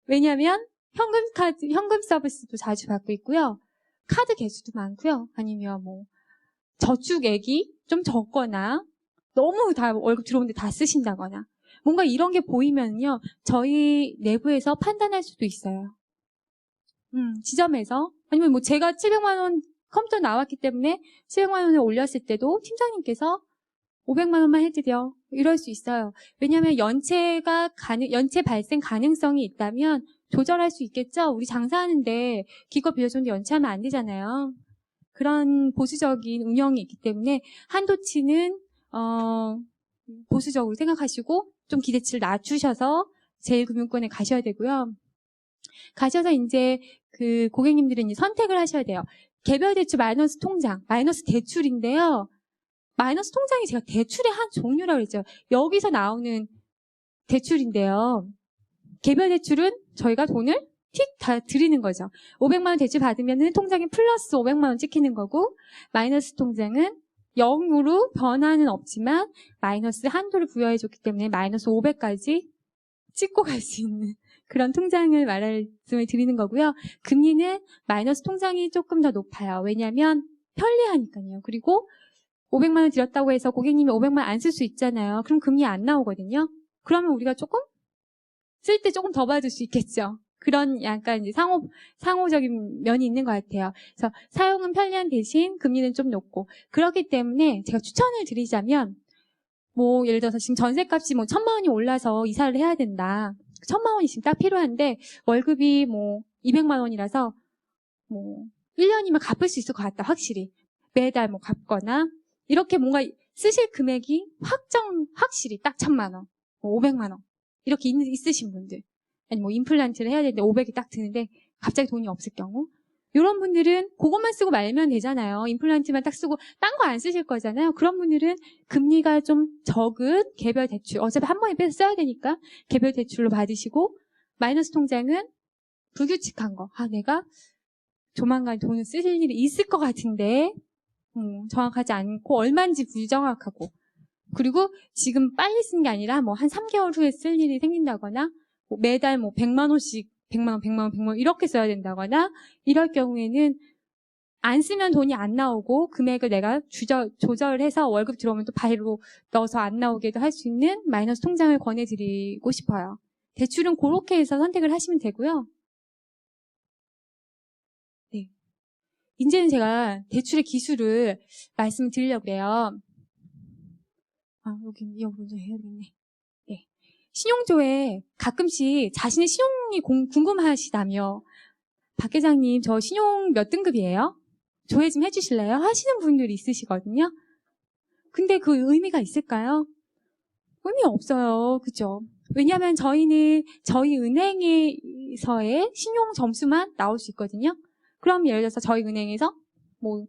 [SPEAKER 1] 왜냐하면 현금 서비스도 자주 받고 있고요. 카드 개수도 많고요. 아니면 뭐 저축액이 좀 적거나 너무 다 월급 들어오는데 다 쓰신다거나 뭔가 이런 게 보이면요. 저희 내부에서 판단할 수도 있어요. 지점에서 아니면 뭐 제가 700만 원 컴퓨터 나왔기 때문에 700만 원을 올렸을 때도 팀장님께서 500만 원만 해드려. 이럴 수 있어요. 왜냐하면 연체 발생 가능성이 있다면 조절할 수 있겠죠? 우리 장사하는데 기껏 빌려줬는데 연체하면 안 되잖아요. 그런 보수적인 운영이 있기 때문에 한도치는 보수적으로 생각하시고 좀 기대치를 낮추셔서 제1금융권에 가셔야 되고요. 가셔서 이제 그 고객님들은 이제 선택을 하셔야 돼요. 개별 대출 마이너스 통장, 마이너스 대출인데요. 마이너스 통장이 제가 대출의 한 종류라고 그랬죠. 여기서 나오는 대출인데요. 개별 대출은 저희가 돈을 틱 다 드리는 거죠. 500만 원 대출 받으면 통장에 플러스 500만 원 찍히는 거고, 마이너스 통장은 0으로 변화는 없지만 마이너스 한도를 부여해줬기 때문에 마이너스 500까지 찍고 갈 수 있는 그런 통장을 말씀을 드리는 거고요. 금리는 마이너스 통장이 조금 더 높아요. 왜냐하면 편리하니까요. 그리고 500만 원 드렸다고 해서 고객님이 500만 원 안 쓸 수 있잖아요. 그럼 금리 안 나오거든요. 그러면 우리가 조금 쓸 때 조금 더 받을 수 있겠죠. 그런 약간 이제 상호적인 면이 있는 것 같아요. 그래서 사용은 편리한 대신 금리는 좀 높고, 그렇기 때문에 제가 추천을 드리자면 뭐 예를 들어서 지금 전세값이 뭐 1,000만 원이 올라서 이사를 해야 된다. 1,000만 원이 지금 딱 필요한데 월급이 뭐 200만 원이라서 뭐 1년이면 갚을 수 있을 것 같다. 확실히 매달 뭐 갚거나 이렇게 뭔가 쓰실 금액이 확실히 딱 1,000만 원, 뭐 500만 원 이렇게 있으신 분들, 아니 뭐 임플란트를 해야 되는데 500이 딱 드는데 갑자기 돈이 없을 경우, 이런 분들은 그것만 쓰고 말면 되잖아요. 임플란트만 딱 쓰고 딴 거 안 쓰실 거잖아요. 그런 분들은 금리가 좀 적은 개별 대출, 어차피 한 번에 빼서 써야 되니까 개별 대출로 받으시고, 마이너스 통장은 불규칙한 거. 내가 조만간 돈을 쓸 일이 있을 것 같은데 정확하지 않고 얼마인지 불정확하고, 그리고 지금 빨리 쓰는 게 아니라 뭐 한 3개월 후에 쓸 일이 생긴다거나, 뭐 매달 뭐 100만 원씩 100만 원, 100만 원, 100만 원 이렇게 써야 된다거나, 이럴 경우에는 안 쓰면 돈이 안 나오고 금액을 내가 조절해서 월급 들어오면 또 바로 넣어서 안 나오게도 할 수 있는 마이너스 통장을 권해드리고 싶어요. 대출은 그렇게 해서 선택을 하시면 되고요. 네. 이제는 제가 대출의 기술을 말씀을 드리려고 해요. 여기 먼저 해야겠네. 네. 신용조회 가끔씩 자신의 신용이 궁금하시다며, 박 회장님 저 신용 몇 등급이에요? 조회 좀 해주실래요? 하시는 분들이 있으시거든요. 근데 그 의미가 있을까요? 의미 없어요. 그죠? 왜냐하면 저희는 저희 은행에서의 신용 점수만 나올 수 있거든요. 그럼 예를 들어서 저희 은행에서 뭐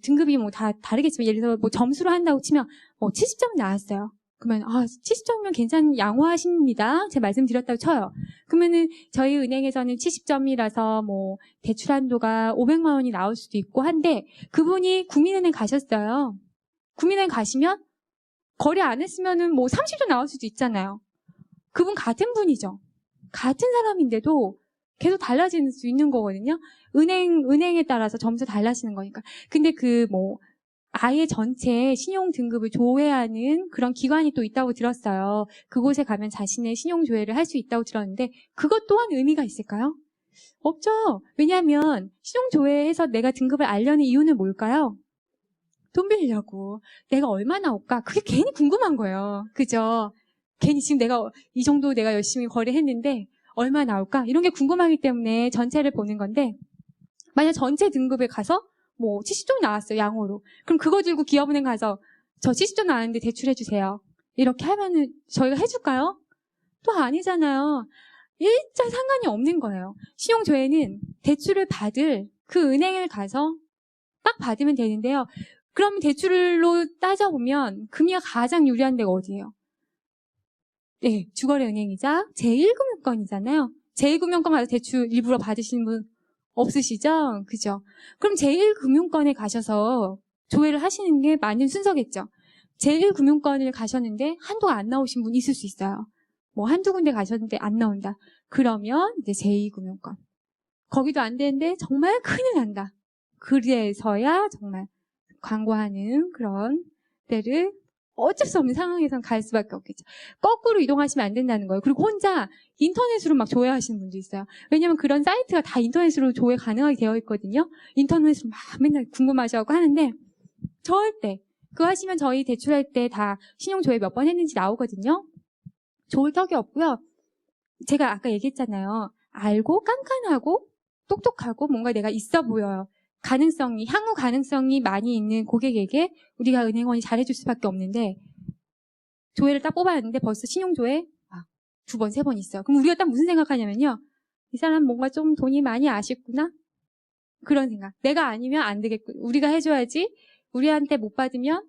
[SPEAKER 1] 등급이 뭐 다 다르겠지만, 예를 들어서 뭐 점수로 한다고 치면 70점 나왔어요. 그러면 70점이면 양호하십니다. 제가 말씀드렸다고 쳐요. 그러면은 저희 은행에서는 70점이라서 뭐 대출 한도가 500만 원이 나올 수도 있고 한데, 그분이 국민은행 가셨어요. 국민은행 가시면 거래 안 했으면은 뭐 30점 나올 수도 있잖아요. 그분 같은 분이죠. 같은 사람인데도 계속 달라질 수 있는 거거든요. 은행에 따라서 점수 달라지는 거니까. 근데 아예 전체 신용 등급을 조회하는 그런 기관이 또 있다고 들었어요. 그곳에 가면 자신의 신용 조회를 할 수 있다고 들었는데, 그것 또한 의미가 있을까요? 없죠. 왜냐하면 신용 조회해서 내가 등급을 알려는 이유는 뭘까요? 돈 빌리려고. 내가 얼마 나올까? 그게 괜히 궁금한 거예요. 그죠? 괜히 지금 이 정도 내가 열심히 거래했는데 얼마 나올까? 이런 게 궁금하기 때문에 전체를 보는 건데, 만약 전체 등급에 가서 뭐 70점 나왔어요, 양호로. 그럼 그거 들고 기업은행 가서 저 70점 나왔는데 대출해주세요. 이렇게 하면은 저희가 해줄까요? 또 아니잖아요. 일절 상관이 없는 거예요. 신용조회는 대출을 받을 그 은행을 가서 딱 받으면 되는데요. 그럼 대출로 따져보면 금리가 가장 유리한 데가 어디예요? 네, 주거래은행이자 제1금융권이잖아요. 제1금융권 가서 대출 일부러 받으시는 분 없으시죠? 그죠? 그럼 제1금융권에 가셔서 조회를 하시는 게 맞는 순서겠죠. 제1금융권을 가셨는데 한도가 안 나오신 분 있을 수 있어요. 뭐 한두 군데 가셨는데 안 나온다. 그러면 이제 제2금융권. 거기도 안 되는데 정말 큰일 난다. 그래서야 정말 광고하는 그런 데를 어쩔 수 없는 상황에선 갈 수밖에 없겠죠. 거꾸로 이동하시면 안 된다는 거예요. 그리고 혼자 인터넷으로 막 조회하시는 분도 있어요. 왜냐면 그런 사이트가 다 인터넷으로 조회 가능하게 되어 있거든요. 인터넷으로 막 맨날 궁금하셔갖고 하는데 절대 그거 하시면 저희 대출할 때 다 신용 조회 몇 번 했는지 나오거든요. 좋을 턱이 없고요. 제가 아까 얘기했잖아요. 알고 깐깐하고 똑똑하고 뭔가 내가 있어 보여요. 향후 가능성이 많이 있는 고객에게 우리가 은행원이 잘해줄 수밖에 없는데 조회를 딱 뽑아놨는데 벌써 신용조회 2번, 3번 있어요. 그럼 우리가 딱 무슨 생각하냐면요. 이 사람 뭔가 좀 돈이 많이 아쉽구나? 그런 생각. 내가 아니면 안 되겠구나. 우리가 해줘야지. 우리한테 못 받으면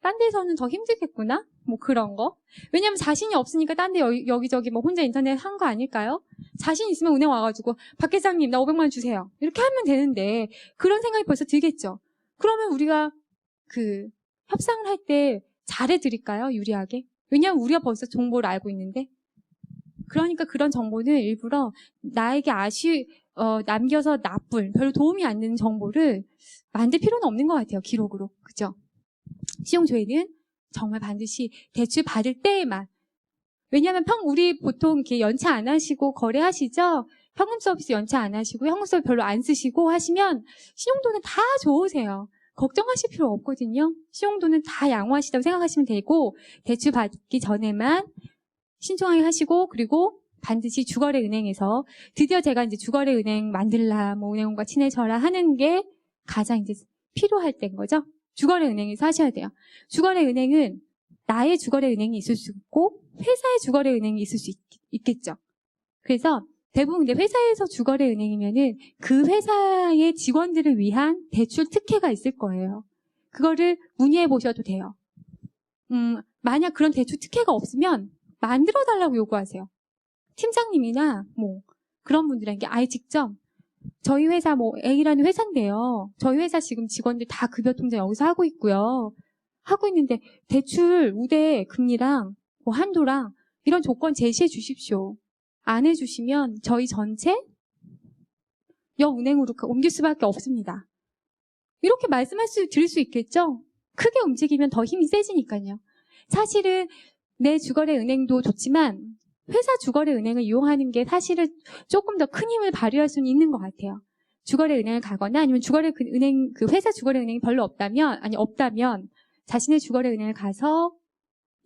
[SPEAKER 1] 딴 데서는 더 힘들겠구나? 뭐 그런 거. 왜냐면 자신이 없으니까 딴 데 여기저기 뭐 혼자 인터넷 한 거 아닐까요? 자신 있으면 은행 와가지고 박 회장님 나 500만 원 주세요. 이렇게 하면 되는데 그런 생각이 벌써 들겠죠. 그러면 우리가 그 협상을 할 때 잘해드릴까요? 유리하게? 왜냐면 우리가 벌써 정보를 알고 있는데. 그러니까 그런 정보는 일부러 나에게 남겨서 나쁜, 별로 도움이 안 되는 정보를 만들 필요는 없는 것 같아요. 기록으로. 그죠? 신용조회는 정말 반드시 대출 받을 때에만. 왜냐하면 우리 보통 이렇게 연체 안 하시고 거래하시죠? 현금 서비스 연체 안 하시고 현금 서비스 별로 안 쓰시고 하시면 신용도는 다 좋으세요. 걱정하실 필요 없거든요. 신용도는 다 양호하시다고 생각하시면 되고 대출 받기 전에만 신중하게 하시고 그리고 반드시 주거래은행에서 드디어 제가 이제 주거래은행 만들라 뭐 은행원과 친해져라 하는 게 가장 이제 필요할 때인 거죠. 주거래은행에서 하셔야 돼요. 주거래은행은 나의 주거래은행이 있을 수 있고 회사의 주거래은행이 있을 수 있겠죠. 그래서 대부분 이제 회사에서 주거래은행이면은 그 회사의 직원들을 위한 대출 특혜가 있을 거예요. 그거를 문의해 보셔도 돼요. 만약 그런 대출 특혜가 없으면 만들어 달라고 요구하세요. 팀장님이나 뭐 그런 분들에게 아예 직접 저희 회사 뭐 A라는 회사인데요. 저희 회사 지금 직원들 다 급여 통장 여기서 하고 있고요. 하고 있는데 대출 우대 금리랑 뭐 한도랑 이런 조건 제시해 주십시오. 안 해주시면 저희 전체 여은행으로 옮길 수밖에 없습니다. 이렇게 드릴 수 있겠죠? 크게 움직이면 더 힘이 세지니까요. 사실은 내 주거래 은행도 좋지만 회사 주거래 은행을 이용하는 게 사실은 조금 더 큰 힘을 발휘할 수는 있는 것 같아요. 주거래 은행을 가거나 아니면 회사 주거래 은행이 별로 없다면 자신의 주거래 은행을 가서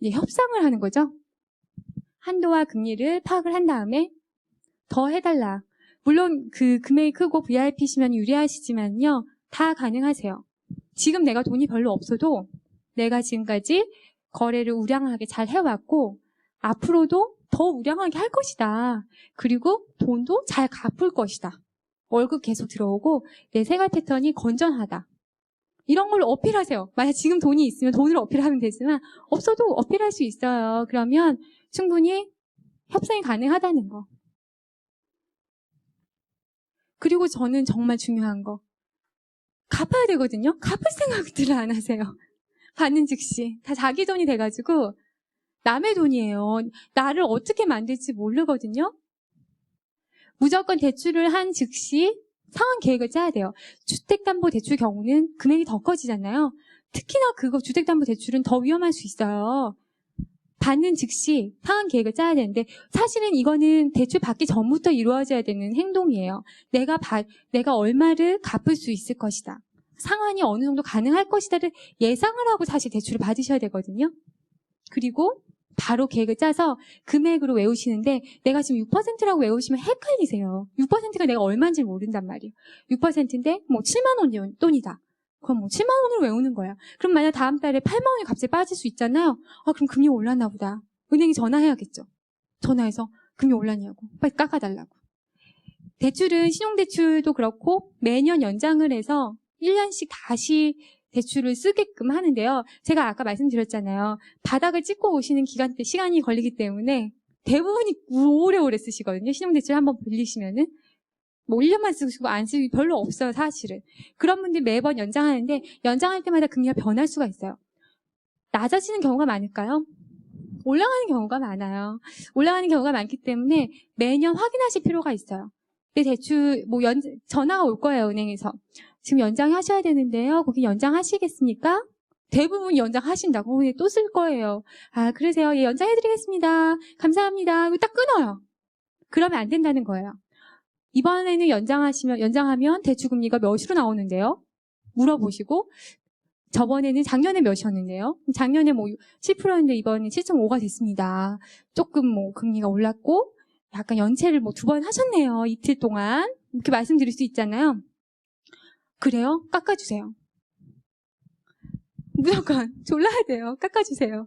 [SPEAKER 1] 이제 협상을 하는 거죠. 한도와 금리를 파악을 한 다음에 더 해달라. 물론 그 금액이 크고 VIP시면 유리하시지만요. 다 가능하세요. 지금 내가 돈이 별로 없어도 내가 지금까지 거래를 우량하게 잘 해왔고 앞으로도 더 우량하게 할 것이다. 그리고 돈도 잘 갚을 것이다. 월급 계속 들어오고 내 생활 패턴이 건전하다. 이런 걸로 어필하세요. 만약 지금 돈이 있으면 돈으로 어필하면 되지만 없어도 어필할 수 있어요. 그러면 충분히 협상이 가능하다는 거. 그리고 저는 정말 중요한 거. 갚아야 되거든요. 갚을 생각들을 안 하세요. 받는 즉시. 다 자기 돈이 돼가지고 남의 돈이에요. 나를 어떻게 만들지 모르거든요. 무조건 대출을 한 즉시 상환 계획을 짜야 돼요. 주택담보대출 경우는 금액이 더 커지잖아요. 특히나 주택담보대출은 더 위험할 수 있어요. 받는 즉시 상환 계획을 짜야 되는데 사실은 이거는 대출 받기 전부터 이루어져야 되는 행동이에요. 내가 얼마를 갚을 수 있을 것이다. 상환이 어느 정도 가능할 것이다를 예상을 하고 사실 대출을 받으셔야 되거든요. 그리고 바로 계획을 짜서 금액으로 외우시는데 내가 지금 6%라고 외우시면 헷갈리세요. 6%가 내가 얼마인지 모른단 말이에요. 6%인데 뭐 7만 원 돈이다. 그럼 뭐 7만 원으로 외우는 거야. 그럼 만약 다음 달에 8만 원이 갑자기 빠질 수 있잖아요. 그럼 금리 올랐나 보다. 은행에 전화해야겠죠. 전화해서 금리 올랐냐고. 빨리 깎아달라고. 대출은 신용대출도 그렇고 매년 연장을 해서 1년씩 다시 대출을 쓰게끔 하는데요. 제가 아까 말씀드렸잖아요. 바닥을 찍고 오시는 시간이 걸리기 때문에 대부분이 오래오래 쓰시거든요. 신용대출 한번 빌리시면은. 뭐 1년만 쓰시고 안 쓰기 별로 없어요, 사실은. 그런 분들이 매번 연장하는데 연장할 때마다 금리가 변할 수가 있어요. 낮아지는 경우가 많을까요? 올라가는 경우가 많아요. 올라가는 경우가 많기 때문에 매년 확인하실 필요가 있어요. 내 대출 전화가 올 거예요, 은행에서. 지금 연장하셔야 되는데요. 거기 연장하시겠습니까? 대부분 연장하신다고. 또 쓸 거예요. 아, 그러세요. 예, 연장해드리겠습니다. 감사합니다. 딱 끊어요. 그러면 안 된다는 거예요. 이번에는 연장하면 대출금리가 몇으로 나오는데요? 물어보시고, 저번에는 작년에 몇이었는데요? 작년에 7%였는데 이번에 7.5가 됐습니다. 조금 금리가 올랐고, 약간 연체를 2번 하셨네요. 이틀 동안. 이렇게 말씀드릴 수 있잖아요. 그래요? 깎아주세요. 무조건 졸라야 돼요. 깎아주세요.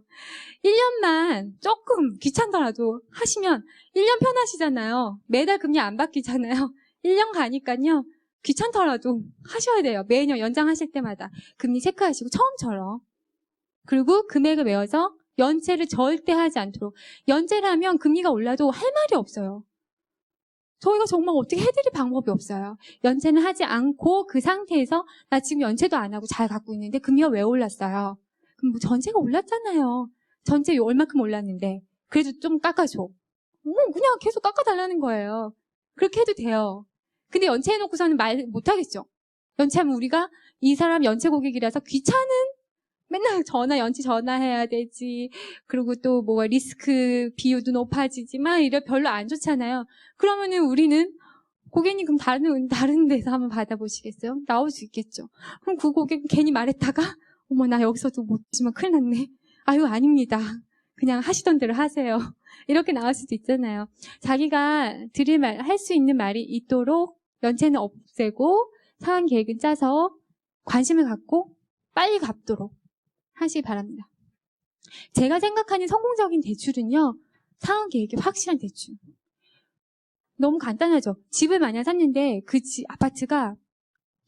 [SPEAKER 1] 1년만 조금 귀찮더라도 하시면 1년 편하시잖아요. 매달 금리 안 바뀌잖아요. 1년 가니까요. 귀찮더라도 하셔야 돼요. 매년 연장하실 때마다 금리 체크하시고 처음처럼. 그리고 금액을 외워서 연체를 절대 하지 않도록. 연체를 하면 금리가 올라도 할 말이 없어요. 저희가 정말 어떻게 해드릴 방법이 없어요. 연체는 하지 않고 그 상태에서 나 지금 연체도 안 하고 잘 갖고 있는데 금리가 왜 올랐어요? 그럼 전체가 올랐잖아요. 전체 얼마큼 올랐는데 그래도 좀 깎아줘. 그냥 계속 깎아달라는 거예요. 그렇게 해도 돼요. 근데 연체해놓고서는 말 못하겠죠. 연체하면 우리가 이 사람 연체 고객이라서 귀찮은 맨날 연체 전화해야 되지. 그리고 또 리스크 비율도 높아지지만 이래 별로 안 좋잖아요. 그러면은 우리는 고객님 그럼 다른 데서 한번 받아보시겠어요? 나올 수 있겠죠. 그럼 그 고객 괜히 말했다가 어머 나 여기서도 못 주면 큰일 났네. 아유 아닙니다. 그냥 하시던 대로 하세요. 이렇게 나올 수도 있잖아요. 자기가 할 수 있는 말이 있도록 연체는 없애고 상환 계획은 짜서 관심을 갖고 빨리 갚도록 하시기 바랍니다. 제가 생각하는 성공적인 대출은요. 상환 계획이 확실한 대출. 너무 간단하죠. 집을 만약 샀는데 그 아파트가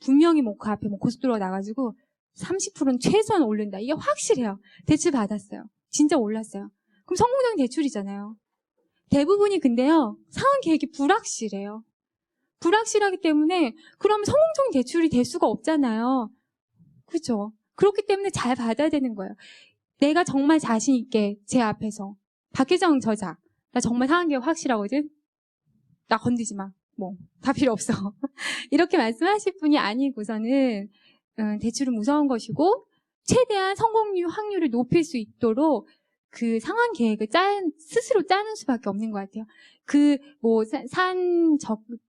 [SPEAKER 1] 분명히 그 앞에 고속도로가 나가지고 30%는 최소한 오른다. 이게 확실해요. 대출 받았어요. 진짜 올랐어요. 그럼 성공적인 대출이잖아요. 대부분이 근데요. 상환 계획이 불확실해요. 불확실하기 때문에 그러면 성공적인 대출이 될 수가 없잖아요. 그렇죠? 그렇기 때문에 잘 받아야 되는 거예요. 내가 정말 자신 있게 제 앞에서 박혜정 저자 나 정말 상환 계획 확실하거든. 나 건드지 마. 다 필요 없어. 이렇게 말씀하실 분이 아니고서는 대출은 무서운 것이고 최대한 성공률 확률을 높일 수 있도록 그 상환 계획을 스스로 짜는 수밖에 없는 것 같아요.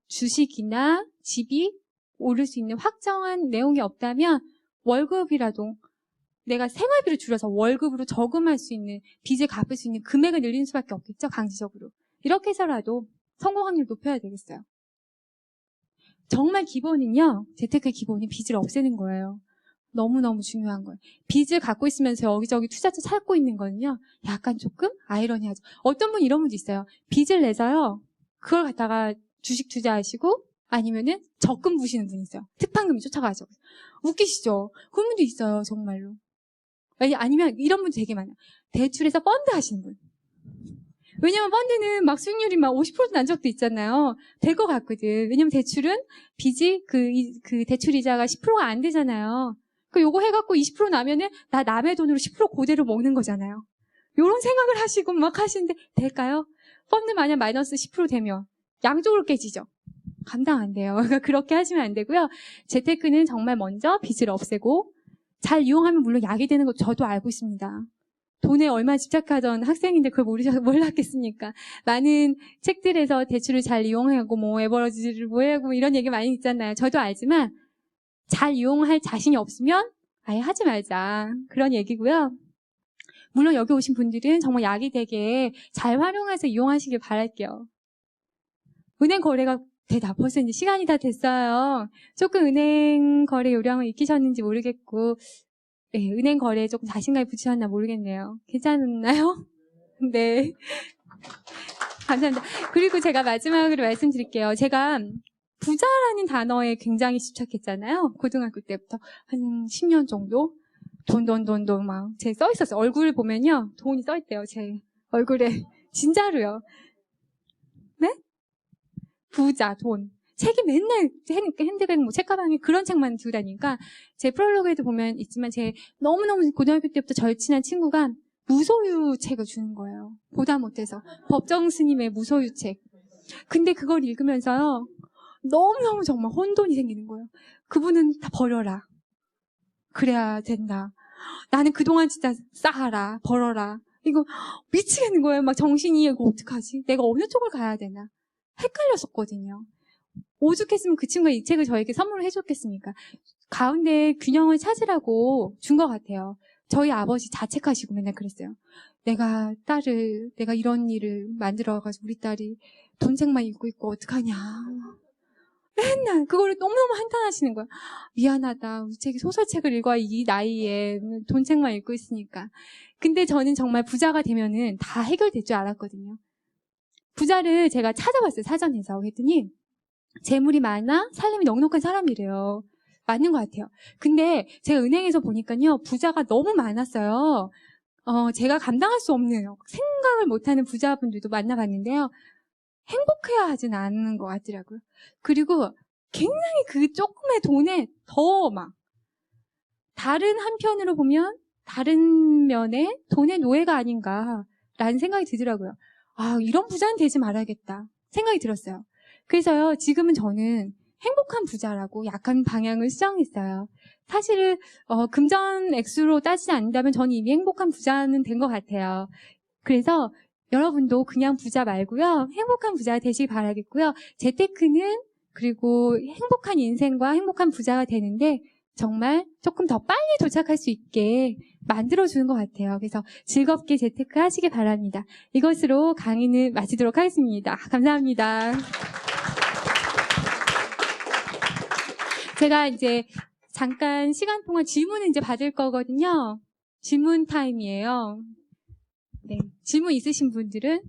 [SPEAKER 1] 주식이나 집이 오를 수 있는 확정한 내용이 없다면 월급이라도 내가 생활비를 줄여서 월급으로 저금할 수 있는 빚을 갚을 수 있는 금액을 늘리는 수밖에 없겠죠. 강제적으로. 이렇게 해서라도 성공 확률을 높여야 되겠어요. 정말 기본은요. 재테크의 기본이 빚을 없애는 거예요. 너무너무 중요한 거예요. 빚을 갖고 있으면서 여기저기 투자처 찾고 있는 거는요. 약간 조금 아이러니하죠. 어떤 분 이런 분도 있어요. 빚을 내서요. 그걸 갖다가 주식 투자하시고 아니면은 적금 부시는 분이 있어요. 특판금이 쫓아가죠. 웃기시죠? 그런 분도 있어요. 정말로. 아니면 이런 분 되게 많아요. 대출에서 펀드 하시는 분. 왜냐면 펀드는 막 수익률이 막 50%도 난 적도 있잖아요. 될 것 같거든. 왜냐면 대출은 빚이 그 대출 이자가 10%가 안 되잖아요. 요거 해갖고 20% 나면은 나 남의 돈으로 10% 그대로 먹는 거잖아요. 요런 생각을 하시고 막 하시는데 될까요? 펀드 만약 마이너스 10% 되면 양쪽으로 깨지죠. 감당 안 돼요. 그러니까 그렇게 하시면 안 되고요. 재테크는 정말 먼저 빚을 없애고 잘 이용하면 물론 약이 되는 거 저도 알고 있습니다. 돈에 얼마나 집착하던 학생인데 그걸 몰랐겠습니까? 많은 책들에서 대출을 잘 이용하고 에버러지를 하고 이런 얘기 많이 있잖아요. 저도 알지만 잘 이용할 자신이 없으면 아예 하지 말자. 그런 얘기고요. 물론 여기 오신 분들은 정말 약이 되게 잘 활용해서 이용하시길 바랄게요. 은행 거래가 벌써 이제 시간이 다 됐어요. 조금 은행 거래 요령을 익히셨는지 모르겠고 네, 은행 거래에 조금 자신감이 붙이셨나 모르겠네요. 괜찮나요? 네. 감사합니다. 그리고 제가 마지막으로 말씀드릴게요. 제가 부자라는 단어에 굉장히 집착했잖아요. 고등학교 때부터 한 10년 정도. 돈 막 제 써있었어요. 얼굴을 보면요. 돈이 써있대요. 제 얼굴에. 진짜로요. 네? 부자, 돈. 책이 맨날 핸드백, 책가방에 그런 책만 들고 다니니까 제 프롤로그에도 보면 있지만 제 너무너무 고등학교 때부터 절친한 친구가 무소유책을 주는 거예요. 보다 못해서. 법정 스님의 무소유책. 근데 그걸 읽으면서요. 너무너무 정말 혼돈이 생기는 거예요. 그분은 다 버려라. 그래야 된다. 나는 그동안 진짜 쌓아라. 벌어라. 이거 미치겠는 거예요. 막 정신이 이거 어떡하지? 내가 어느 쪽을 가야 되나? 헷갈렸었거든요. 오죽했으면 그 친구가 이 책을 저에게 선물을 해줬겠습니까? 가운데 균형을 찾으라고 준 것 같아요. 저희 아버지 자책하시고 맨날 그랬어요. 내가 이런 일을 만들어가지고 우리 딸이 돈책만 입고 있고 어떡하냐. 맨날 그거를 너무너무 한탄하시는 거야. 미안하다. 우리 책이 소설책을 읽어야 이 나이에 돈책만 읽고 있으니까. 근데 저는 정말 부자가 되면은 다 해결될 줄 알았거든요. 부자를 제가 찾아봤어요. 사전에서. 그랬더니 재물이 많아 살림이 넉넉한 사람이래요. 맞는 것 같아요. 근데 제가 은행에서 보니까요. 부자가 너무 많았어요. 제가 감당할 수 없는 생각을 못하는 부자분들도 만나봤는데요. 행복해야 하진 않는 것 같더라고요. 그리고 굉장히 그 조금의 돈에 더 막 다른 한편으로 보면 다른 면에 돈의 노예가 아닌가라는 생각이 들더라고요. 아, 이런 부자는 되지 말아야겠다 생각이 들었어요. 그래서요, 지금은 저는 행복한 부자라고 약간 방향을 수정했어요. 사실은 금전 액수로 따지지 않는다면 저는 이미 행복한 부자는 된 것 같아요. 그래서 여러분도 그냥 부자 말고요. 행복한 부자가 되시기 바라겠고요. 재테크는 그리고 행복한 인생과 행복한 부자가 되는데 정말 조금 더 빨리 도착할 수 있게 만들어주는 것 같아요. 그래서 즐겁게 재테크 하시기 바랍니다. 이것으로 강의는 마치도록 하겠습니다. 감사합니다. 제가 이제 잠깐 시간 동안 질문을 이제 받을 거거든요. 질문 타임이에요. 네, 질문 있으신 분들은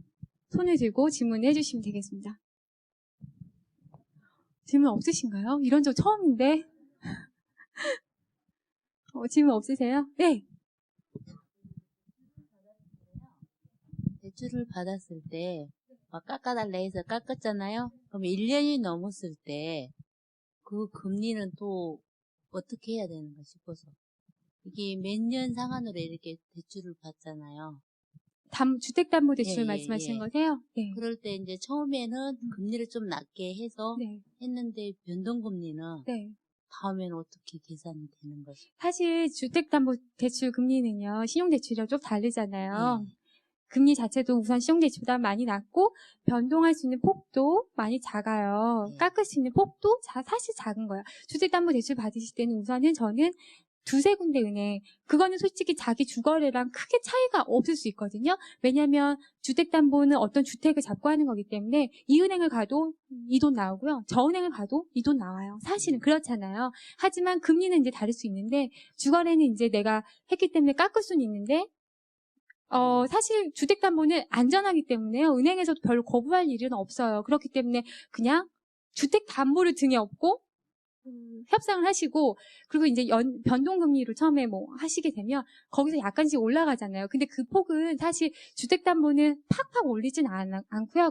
[SPEAKER 1] 손을 들고 질문해 주시면 되겠습니다. 질문 없으신가요? 이런 적 처음인데. 질문 없으세요? 네.
[SPEAKER 4] 대출을 받았을 때 막 깎아달라 해서 깎았잖아요. 그럼 1년이 넘었을 때 그 금리는 또 어떻게 해야 되는가 싶어서 이게 몇 년 상한으로 이렇게 대출을 받잖아요.
[SPEAKER 1] 주택담보대출
[SPEAKER 4] 예,
[SPEAKER 1] 말씀하시는
[SPEAKER 4] 예.
[SPEAKER 1] 거세요? 네.
[SPEAKER 4] 그럴 때 이제 처음에는 금리를 좀 낮게 해서
[SPEAKER 1] 네.
[SPEAKER 4] 했는데 변동금리는
[SPEAKER 1] 네.
[SPEAKER 4] 다음에는 어떻게 계산이 되는 것이?
[SPEAKER 1] 사실 주택담보대출 금리는요, 신용대출이랑 좀 다르잖아요.
[SPEAKER 4] 예.
[SPEAKER 1] 금리 자체도 우선 신용대출보다 많이 낮고 변동할 수 있는 폭도 많이 작아요.
[SPEAKER 4] 네.
[SPEAKER 1] 깎을 수 있는 폭도 사실 작은 거예요. 주택담보대출 받으실 때는 우선은 저는 두세 군데 은행, 그거는 솔직히 자기 주거래랑 크게 차이가 없을 수 있거든요. 왜냐하면 주택담보는 어떤 주택을 잡고 하는 거기 때문에 이 은행을 가도 이 돈 나오고요. 저 은행을 가도 이 돈 나와요. 사실은 그렇잖아요. 하지만 금리는 이제 다를 수 있는데 주거래는 이제 내가 했기 때문에 깎을 수는 있는데 사실 주택담보는 안전하기 때문에요. 은행에서도 별로 거부할 일은 없어요. 그렇기 때문에 그냥 주택담보를 등에 업고 협상을 하시고 그리고 이제 변동금리로 처음에 뭐 하시게 되면 거기서 약간씩 올라가잖아요. 근데 그 폭은 사실 주택담보는 팍팍 올리진 않고요.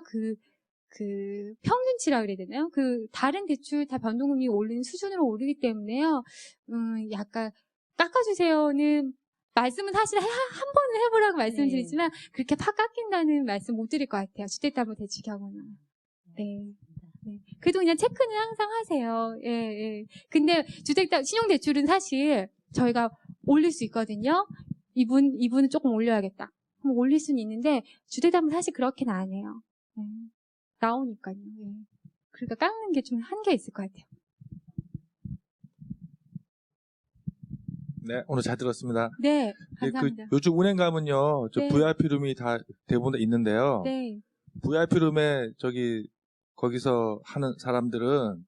[SPEAKER 1] 그 평균치라 그래야 되나요? 그 다른 대출 다 변동금리 올리는 수준으로 오르기 때문에요. 약간 깎아주세요는 말씀은 사실 한 번은 해보라고 말씀드리지만 그렇게 팍 깎인다는 말씀 못 드릴 것 같아요. 주택담보대출 경우는. 네. 네. 그래도 그냥 체크는 항상 하세요. 예, 예. 근데 신용대출은 사실 저희가 올릴 수 있거든요. 이분은 조금 올려야겠다. 그럼 올릴 수는 있는데, 주택담보 사실 그렇게는 안 해요. 네. 나오니까요. 예. 그러니까 깎는 게 좀 한계가 있을 것 같아요.
[SPEAKER 5] 네, 오늘 잘 들었습니다.
[SPEAKER 1] 네,
[SPEAKER 5] 예,
[SPEAKER 1] 감사합니다.
[SPEAKER 5] 요즘 은행 가면요,
[SPEAKER 1] 네.
[SPEAKER 5] VIP 룸이 다 대부분 있는데요.
[SPEAKER 1] 네.
[SPEAKER 5] VIP 룸에 거기서 하는 사람들은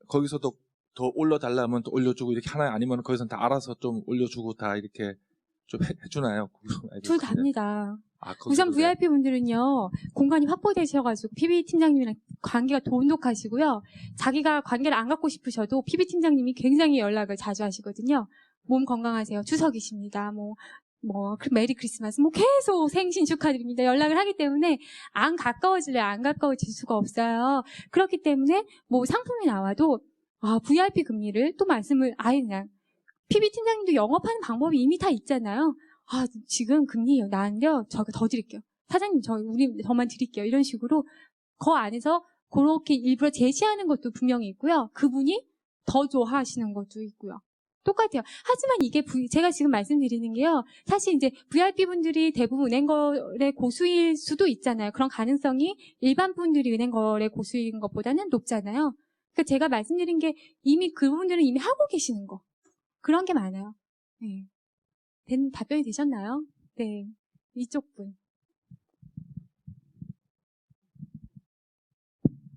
[SPEAKER 5] 거기서도 더 올려달라면 또 올려주고 이렇게 하나요? 아니면 거기서는 다 알아서 좀 올려주고 다 이렇게 좀 해주나요?
[SPEAKER 1] 둘 다입니다.
[SPEAKER 5] 아,
[SPEAKER 1] 우선
[SPEAKER 5] 거기서도
[SPEAKER 1] VIP 분들은요, 공간이 확보되셔가지고 PB 팀장님이랑 관계가 돈독하시고요. 자기가 관계를 안 갖고 싶으셔도 PB 팀장님이 굉장히 연락을 자주 하시거든요. 몸 건강하세요. 추석이십니다. 메리 크리스마스, 계속 생신 축하드립니다. 연락을 하기 때문에 안 가까워질 수가 없어요. 그렇기 때문에 상품이 나와도, VIP 금리를 또 말씀을 아예 그냥, PB 팀장님도 영업하는 방법이 이미 다 있잖아요. 아, 지금 금리 나은데요. 저가 더 드릴게요. 사장님, 우리 더만 드릴게요. 이런 식으로 그 안에서 그렇게 일부러 제시하는 것도 분명히 있고요. 그분이 더 좋아하시는 것도 있고요. 똑같아요. 하지만 이게 제가 지금 말씀드리는 게요. 사실 이제 VIP 분들이 대부분 은행 거래 고수일 수도 있잖아요. 그런 가능성이 일반 분들이 은행 거래 고수인 것보다는 높잖아요. 그러니까 제가 말씀드린 게 그분들은 이미 하고 계시는 거. 그런 게 많아요. 네. 답변이 되셨나요? 네. 이쪽 분.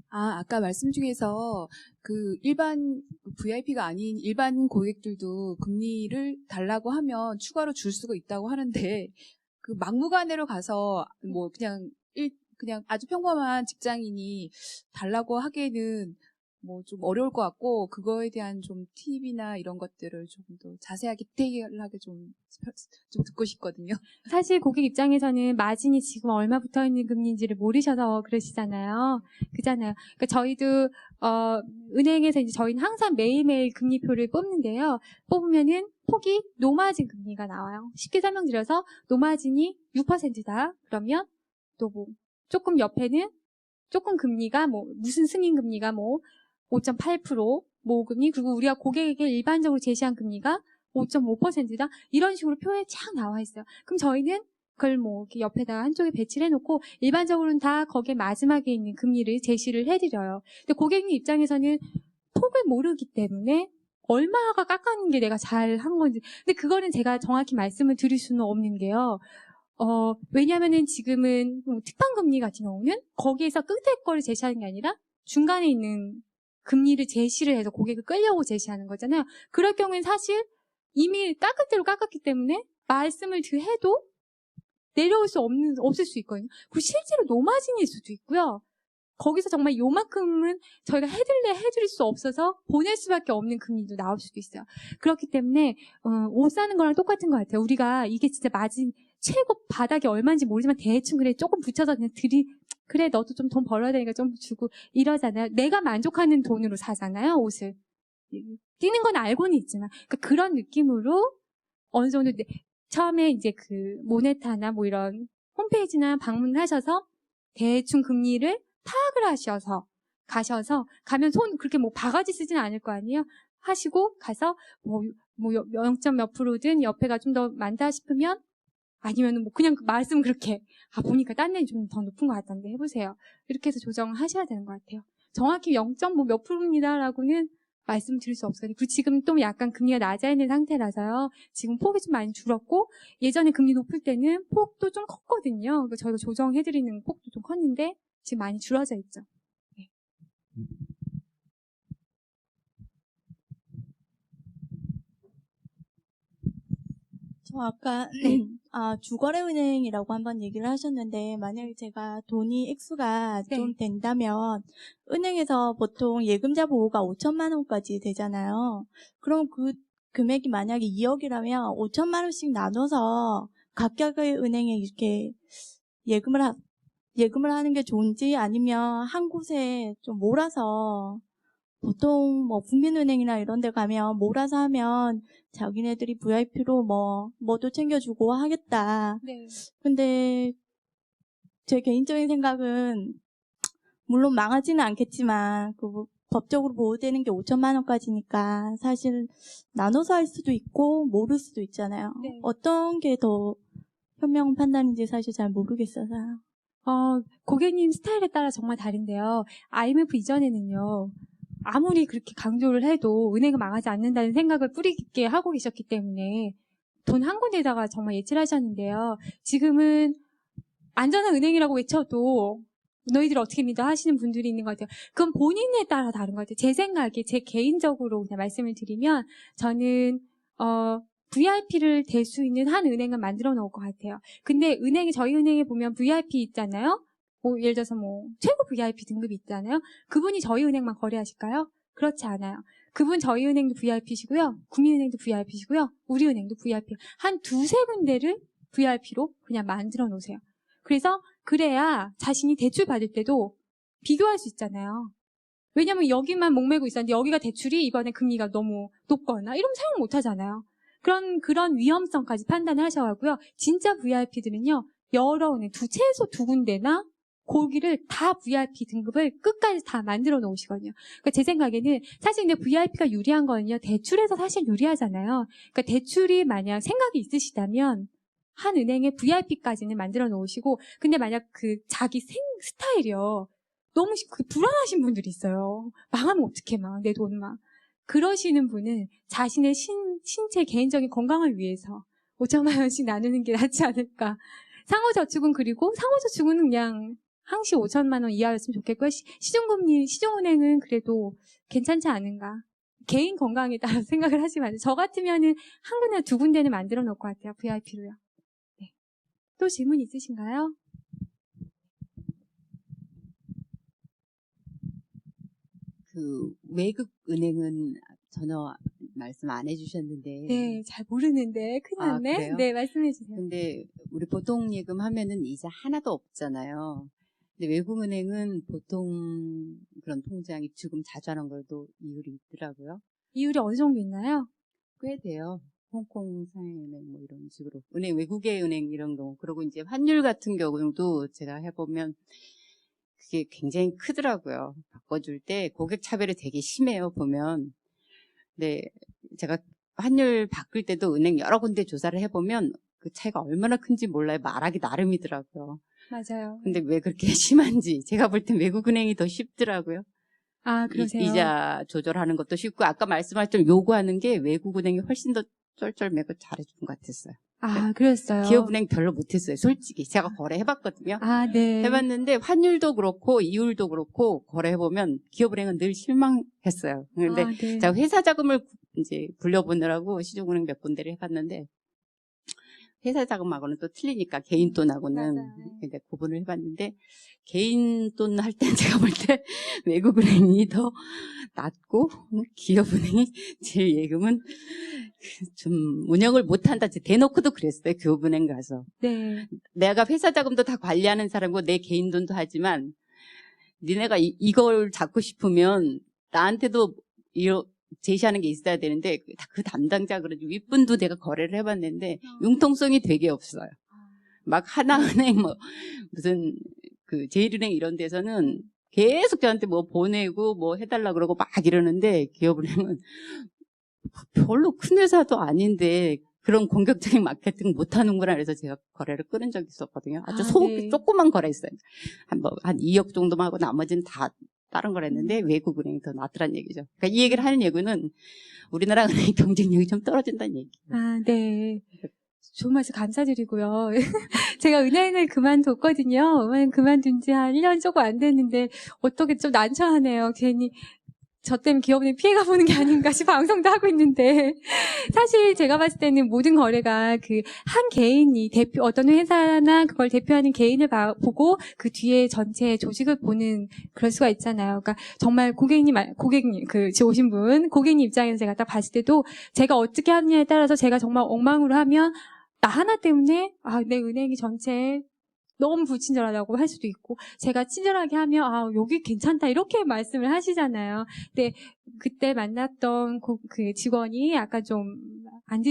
[SPEAKER 3] 아까 말씀 중에서 그 일반 VIP가 아닌 일반 고객들도 금리를 달라고 하면 추가로 줄 수가 있다고 하는데 그 막무가내로 가서 뭐 그냥 아주 평범한 직장인이 달라고 하기에는 뭐 좀 어려울 것 같고 그거에 대한 좀 팁이나 이런 것들을 조금 더 자세하게 디테일하게 좀 듣고 싶거든요.
[SPEAKER 1] 사실 고객 입장에서는 마진이 지금 얼마 붙어 있는 금리인지를 모르셔서 그러시잖아요. 그잖아요. 그러니까 저희도 은행에서 이제 저희는 항상 매일매일 금리표를 뽑는데요. 뽑으면은 폭이 노마진 금리가 나와요. 쉽게 설명드려서 노마진이 6%다. 그러면 또 뭐 조금 옆에는 조금 금리가 무슨 승인 금리가 5.8% 모금리, 그리고 우리가 고객에게 일반적으로 제시한 금리가 5.5%다. 이런 식으로 표에 쫙 나와 있어요. 그럼 저희는 그걸 이렇게 옆에다가 한쪽에 배치를 해놓고 일반적으로는 다 거기에 마지막에 있는 금리를 제시를 해드려요. 근데 고객님 입장에서는 폭을 모르기 때문에 얼마가 깎아는 게 내가 잘 한 건지. 근데 그거는 제가 정확히 말씀을 드릴 수는 없는 게요. 왜냐면은 지금은 특판금리 같은 경우는 거기에서 끝에 거를 제시하는 게 아니라 중간에 있는 금리를 제시를 해서 고객을 끌려고 제시하는 거잖아요. 그럴 경우엔 사실 이미 깎을 대로 깎았기 때문에 말씀을 해도 내려올 수 없을 수 있거든요. 그리고 실제로 노마진일 수도 있고요. 거기서 정말 요만큼은 저희가 해드릴 수 없어서 보낼 수밖에 없는 금리도 나올 수도 있어요. 그렇기 때문에 옷 사는 거랑 똑같은 것 같아요. 우리가 이게 진짜 마진 최고 바닥이 얼마인지 모르지만 대충 그래 조금 붙여서 그냥 그래 너도 좀 돈 벌어야 되니까 좀 주고 이러잖아요. 내가 만족하는 돈으로 사잖아요, 옷을. 뛰는 건 알고는 있지만 그런 느낌으로 어느 정도 처음에 이제 그 모네타나 이런 홈페이지나 방문을 하셔서 대충 금리를 파악을 하셔서 가면 손 그렇게 바가지 쓰지는 않을 거 아니에요. 하시고 가서 0점 몇 프로든 옆에가 좀 더 많다 싶으면 아니면 그냥 말씀 그렇게 보니까 딴 데는 좀 더 높은 것 같던데 해보세요. 이렇게 해서 조정하셔야 되는 것 같아요. 정확히 0점 몇 프로입니다라고는 말씀드릴 수 없어요. 그리고 지금 또 약간 금리가 낮아 있는 상태라서요. 지금 폭이 좀 많이 줄었고 예전에 금리 높을 때는 폭도 좀 컸거든요. 그러니까 저희가 조정해드리는 폭도 좀 컸는데 지금 많이 줄어져 있죠. 네.
[SPEAKER 6] 저 아까 주거래은행이라고 한번 얘기를 하셨는데 만약에 제가 돈이 액수가
[SPEAKER 1] 네.
[SPEAKER 6] 좀 된다면 은행에서 보통 예금자 보호가 5천만 원까지 되잖아요. 그럼 그 금액이 만약에 2억이라면 5천만 원씩 나눠서 각각의 은행에 이렇게 예금을 하는 게 좋은지 아니면 한 곳에 좀 몰아서 보통 국민은행이나 이런 데 가면 몰아서 하면 자기네들이 VIP로 뭐도 챙겨주고 하겠다.
[SPEAKER 1] 네.
[SPEAKER 6] 근데 제 개인적인 생각은 물론 망하지는 않겠지만 법적으로 보호되는 게 5천만 원까지니까 사실 나눠서 할 수도 있고 모를 수도 있잖아요.
[SPEAKER 1] 네.
[SPEAKER 6] 어떤 게 더 현명 판단인지 사실 잘 모르겠어서요.
[SPEAKER 1] 고객님 스타일에 따라 정말 다른데요. IMF 이전에는요. 아무리 그렇게 강조를 해도 은행은 망하지 않는다는 생각을 뿌리 깊게 하고 계셨기 때문에 돈 한 군데다가 정말 예치를 하셨는데요. 지금은 안전한 은행이라고 외쳐도 너희들 어떻게 믿어 하시는 분들이 있는 것 같아요. 그건 본인에 따라 다른 것 같아요. 제 생각에 제 개인적으로 그냥 말씀을 드리면 저는 VIP를 댈 수 있는 한 은행을 만들어 놓을 것 같아요. 근데 저희 은행에 보면 VIP 있잖아요. 예를 들어서 최고 VIP 등급이 있잖아요. 그분이 저희 은행만 거래하실까요? 그렇지 않아요. 그분 저희 은행도 VIP시고요. 국민은행도 VIP시고요. 우리은행도 VIP. 한 두세 군데를 VIP로 그냥 만들어 놓으세요. 그래야 자신이 대출 받을 때도 비교할 수 있잖아요. 왜냐면 여기만 목매고 있었는데 여기가 대출이 이번에 금리가 너무 높거나 이러면 사용 못 하잖아요. 그런 위험성까지 판단을 하셔야 하고요. 진짜 VIP들은요, 여러 은행, 최소 두 군데나 거기를 다 VIP 등급을 끝까지 다 만들어 놓으시거든요. 그러니까 제 생각에는 사실 근데 VIP가 유리한 거는요, 대출에서 사실 유리하잖아요. 그러니까 대출이 만약 생각이 있으시다면 한 은행에 VIP까지는 만들어 놓으시고, 근데 만약 그 자기 스타일이요, 너무 불안하신 분들이 있어요. 망하면 어떡해, 막 내 돈 막. 그러시는 분은 자신의 신체 개인적인 건강을 위해서 5천만 원씩 나누는 게 낫지 않을까. 상호저축은 그리고 상호저축은 그냥 항시 5천만 원 이하였으면 좋겠고요. 시중금리, 시중은행은 그래도 괜찮지 않은가. 개인 건강에 따라 생각을 하시면 저 같으면은 한 군데 두 군데는 만들어 놓을 것 같아요. VIP로요. 네. 또 질문 있으신가요?
[SPEAKER 7] 그 외국 은행은 전혀 말씀 안 해주셨는데.
[SPEAKER 1] 네, 잘 모르는데 큰일
[SPEAKER 7] 아,
[SPEAKER 1] 났네.
[SPEAKER 7] 그래요?
[SPEAKER 1] 네, 말씀해 주세요.
[SPEAKER 7] 근데 우리 보통 예금 하면은 이자 하나도 없잖아요. 근데 외국 은행은 보통 그런 통장 입출금 자주 하는 걸도 이율이 있더라고요.
[SPEAKER 1] 이율이 어느 정도 있나요?
[SPEAKER 7] 꽤 돼요. 홍콩 상해은행 뭐 이런 식으로 은행 외국의 은행 이런 거. 그리고 이제 환율 같은 경우도 제가 해보면 그게 굉장히 크더라고요. 바꿔줄 때 고객 차별이 되게 심해요, 보면. 네, 제가 환율 바꿀 때도 은행 여러 군데 조사를 해보면 그 차이가 얼마나 큰지 몰라요. 말하기 나름이더라고요.
[SPEAKER 1] 맞아요.
[SPEAKER 7] 근데 왜 그렇게 심한지 제가 볼 땐 외국은행이 더 쉽더라고요.
[SPEAKER 1] 아, 그러세요?
[SPEAKER 7] 이자 조절하는 것도 쉽고 아까 말씀하셨던 요구하는 게 외국은행이 훨씬 더 쩔쩔매고 잘해준 것 같았어요.
[SPEAKER 1] 아, 그랬어요.
[SPEAKER 7] 기업은행 별로 못했어요. 솔직히 제가 거래해봤거든요.
[SPEAKER 1] 아, 네.
[SPEAKER 7] 해봤는데 환율도 그렇고 이율도 그렇고 거래해보면 기업은행은 늘 실망했어요. 근데
[SPEAKER 1] 아, 네.
[SPEAKER 7] 제가 회사 자금을 이제 불려보느라고 시중은행 몇 군데를 해봤는데 회사 자금하고는 또 틀리니까 개인 돈하고는
[SPEAKER 1] 맞아요.
[SPEAKER 7] 이제 구분을 해봤는데 개인 돈 할 땐 제가 볼 때 외국은행이 더 낫고 기업은행이 제일 예금은 좀 운영을 못한다. 대놓고도 그랬어요. 기업은행 가서.
[SPEAKER 1] 네.
[SPEAKER 7] 내가 회사 자금도 다 관리하는 사람이고 내 개인 돈도 하지만 니네가 이걸 잡고 싶으면 나한테도 제시하는 게 있어야 되는데 그 담당자 그러지 윗분도 내가 거래를 해봤는데 융통성이 되게 없어요. 막 하나은행 뭐 무슨 그 제일은행 이런 데서는 계속 저한테 뭐 보내고 뭐 해달라 그러고 막 이러는데 기업은행은 별로 큰 회사도 아닌데 그런 공격적인 마케팅 못하는구나 그래서 제가 거래를 끊은 적이 있었거든요. 아주
[SPEAKER 1] 네.
[SPEAKER 7] 조그만 거래했어요. 한 2억 정도만 하고 나머지는 다 다른 거랬는데 외국은행이 더 낫더란 얘기죠. 그러니까 이 얘기를 하는 얘기는 우리나라 은행 경쟁력이 좀 떨어진다는 얘기예요.
[SPEAKER 1] 아, 네. 좋은 말씀 감사드리고요. 제가 은행을 그만뒀거든요. 은행 그만둔 지 한 1년 조금 안 됐는데 어떻게 좀 난처하네요. 괜히 저 때문에 기업은행 피해가 보는 게 아닌가 싶어 방송도 하고 있는데 사실 제가 봤을 때는 모든 거래가 그 한 개인이 어떤 회사나 그걸 대표하는 개인을 보고 그 뒤에 전체 조직을 보는 그럴 수가 있잖아요. 그러니까 정말 고객님 지금 오신 분 고객님 입장에서 제가 딱 봤을 때도 제가 어떻게 하느냐에 따라서 제가 정말 엉망으로 하면 나 하나 때문에 내 은행이 전체 너무 불친절하다고 할 수도 있고 제가 친절하게 하면 여기 괜찮다 이렇게 말씀을 하시잖아요. 근데 그때 만났던 그 직원이 약간 좀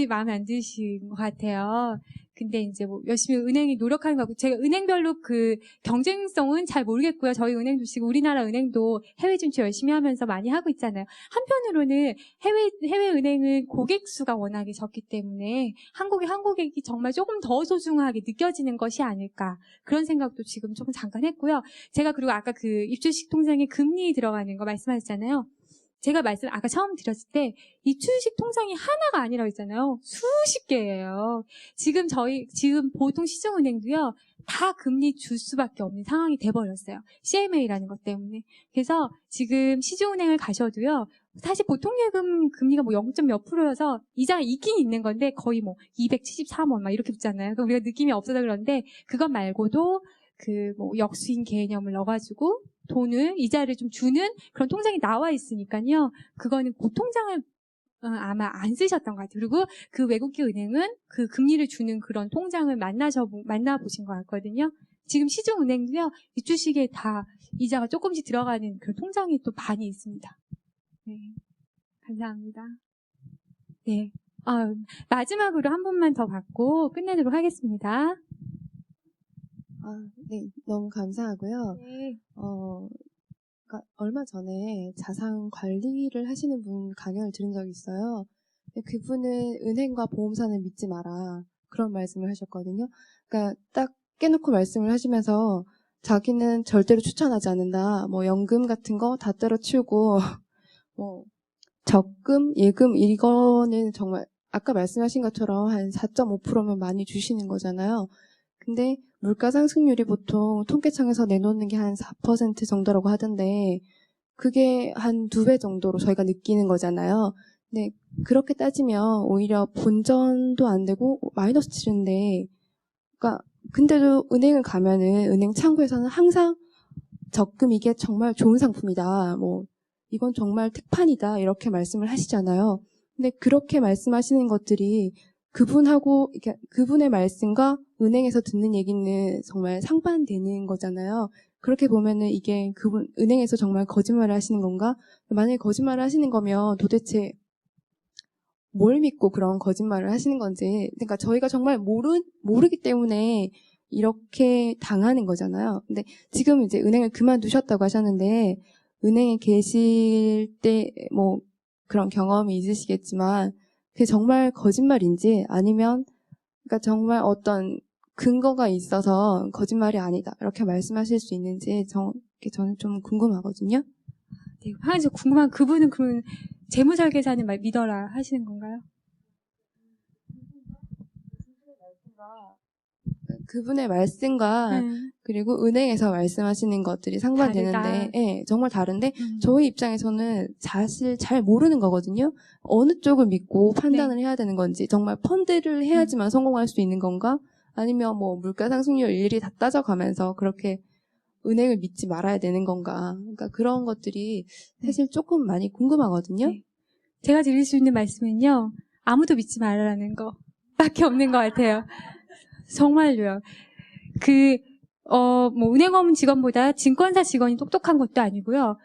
[SPEAKER 1] 마음에 안 드신 것 같아요. 근데 이제 뭐 열심히 은행이 노력하는 것 같고 제가 은행별로 그 경쟁성은 잘 모르겠고요. 저희 은행도 지금 우리나라 은행도 해외 진출 열심히 하면서 많이 하고 있잖아요. 한편으로는 해외 은행은 고객 수가 워낙에 적기 때문에 한 고객이 정말 조금 더 소중하게 느껴지는 것이 아닐까 그런 생각도 지금 조금 잠깐 했고요. 제가 그리고 아까 그 입주식 통장에 금리 들어가는 거 말씀하셨잖아요. 제가 아까 처음 드렸을 때 입주식 통장이 하나가 아니라고 했잖아요. 수십 개예요. 지금 보통 시중은행도요. 다 금리 줄 수밖에 없는 상황이 돼버렸어요. CMA라는 것 때문에. 그래서 지금 시중은행을 가셔도요. 사실 보통 예금 금리가 뭐 0. 몇 %여서 이자가 있긴 있는 건데 거의 뭐 273원 막 이렇게 붙잖아요. 그러니까 우리가 느낌이 없어서 그런데 그것 말고도 그 뭐 역수인 개념을 넣어가지고 이자를 좀 주는 그런 통장이 나와 있으니까요. 그거는 고통장을 아마 안 쓰셨던 것 같아요. 그리고 그 외국계 은행은 그 금리를 주는 그런 통장을 만나보신 것 같거든요. 지금 시중은행도요. 입주식에 다 이자가 조금씩 들어가는 그런 통장이 또 많이 있습니다. 네, 감사합니다. 네, 마지막으로 한 분만 더 받고 끝내도록 하겠습니다.
[SPEAKER 8] 네, 너무 감사하고요.
[SPEAKER 1] 네.
[SPEAKER 8] 그러니까 얼마 전에 자산 관리를 하시는 분 강연을 들은 적이 있어요. 근데 그분은 은행과 보험사는 믿지 마라. 그런 말씀을 하셨거든요. 그러니까 딱 깨놓고 말씀을 하시면서 자기는 절대로 추천하지 않는다. 뭐 연금 같은 거 다 때려치우고 뭐 적금, 예금 이거는 정말 아까 말씀하신 것처럼 한 4.5%면 많이 주시는 거잖아요. 근데 물가 상승률이 보통 통계청에서 내놓는 게 한 4% 정도라고 하던데 그게 한 2배 정도로 저희가 느끼는 거잖아요. 근데 그렇게 따지면 오히려 본전도 안 되고 마이너스 치는데 그러니까 근데도 은행을 가면은 은행 창구에서는 항상 적금 이게 정말 좋은 상품이다. 뭐 이건 정말 특판이다. 이렇게 말씀을 하시잖아요. 근데 그렇게 말씀하시는 것들이 그분하고 이렇게 그분의 말씀과 은행에서 듣는 얘기는 정말 상반되는 거잖아요. 그렇게 보면은 이게 그분 은행에서 정말 거짓말을 하시는 건가? 만약에 거짓말을 하시는 거면 도대체 뭘 믿고 그런 거짓말을 하시는 건지. 그러니까 저희가 정말 모르기 때문에 이렇게 당하는 거잖아요. 근데 지금 이제 은행을 그만두셨다고 하셨는데 은행에 계실 때 뭐 그런 경험이 있으시겠지만 그게 정말 거짓말인지 아니면 그러니까 정말 어떤 근거가 있어서 거짓말이 아니다 이렇게 말씀하실 수 있는지 저는 좀 궁금하거든요.
[SPEAKER 1] 네, 항상 궁금한 그분은 그러면 재무설계사는 말 믿어라 하시는 건가요?
[SPEAKER 8] 그분의 말씀과 그리고 은행에서 말씀하시는 것들이 상반되는데
[SPEAKER 1] 다르다.
[SPEAKER 8] 예, 정말 다른데 저희 입장에서는 사실 잘 모르는 거거든요. 어느 쪽을 믿고 판단을 해야 되는 건지 정말 펀드를 해야지만 성공할 수 있는 건가? 아니면 뭐 물가 상승률 일일이 다 따져가면서 그렇게 은행을 믿지 말아야 되는 건가? 그러니까 그런 것들이 사실 조금 많이 궁금하거든요.
[SPEAKER 1] 네. 제가 드릴 수 있는 말씀은요. 아무도 믿지 말라는 거밖에 없는 것 같아요. 정말로요. 뭐 은행업 직원보다 증권사 직원이 똑똑한 것도 아니고요.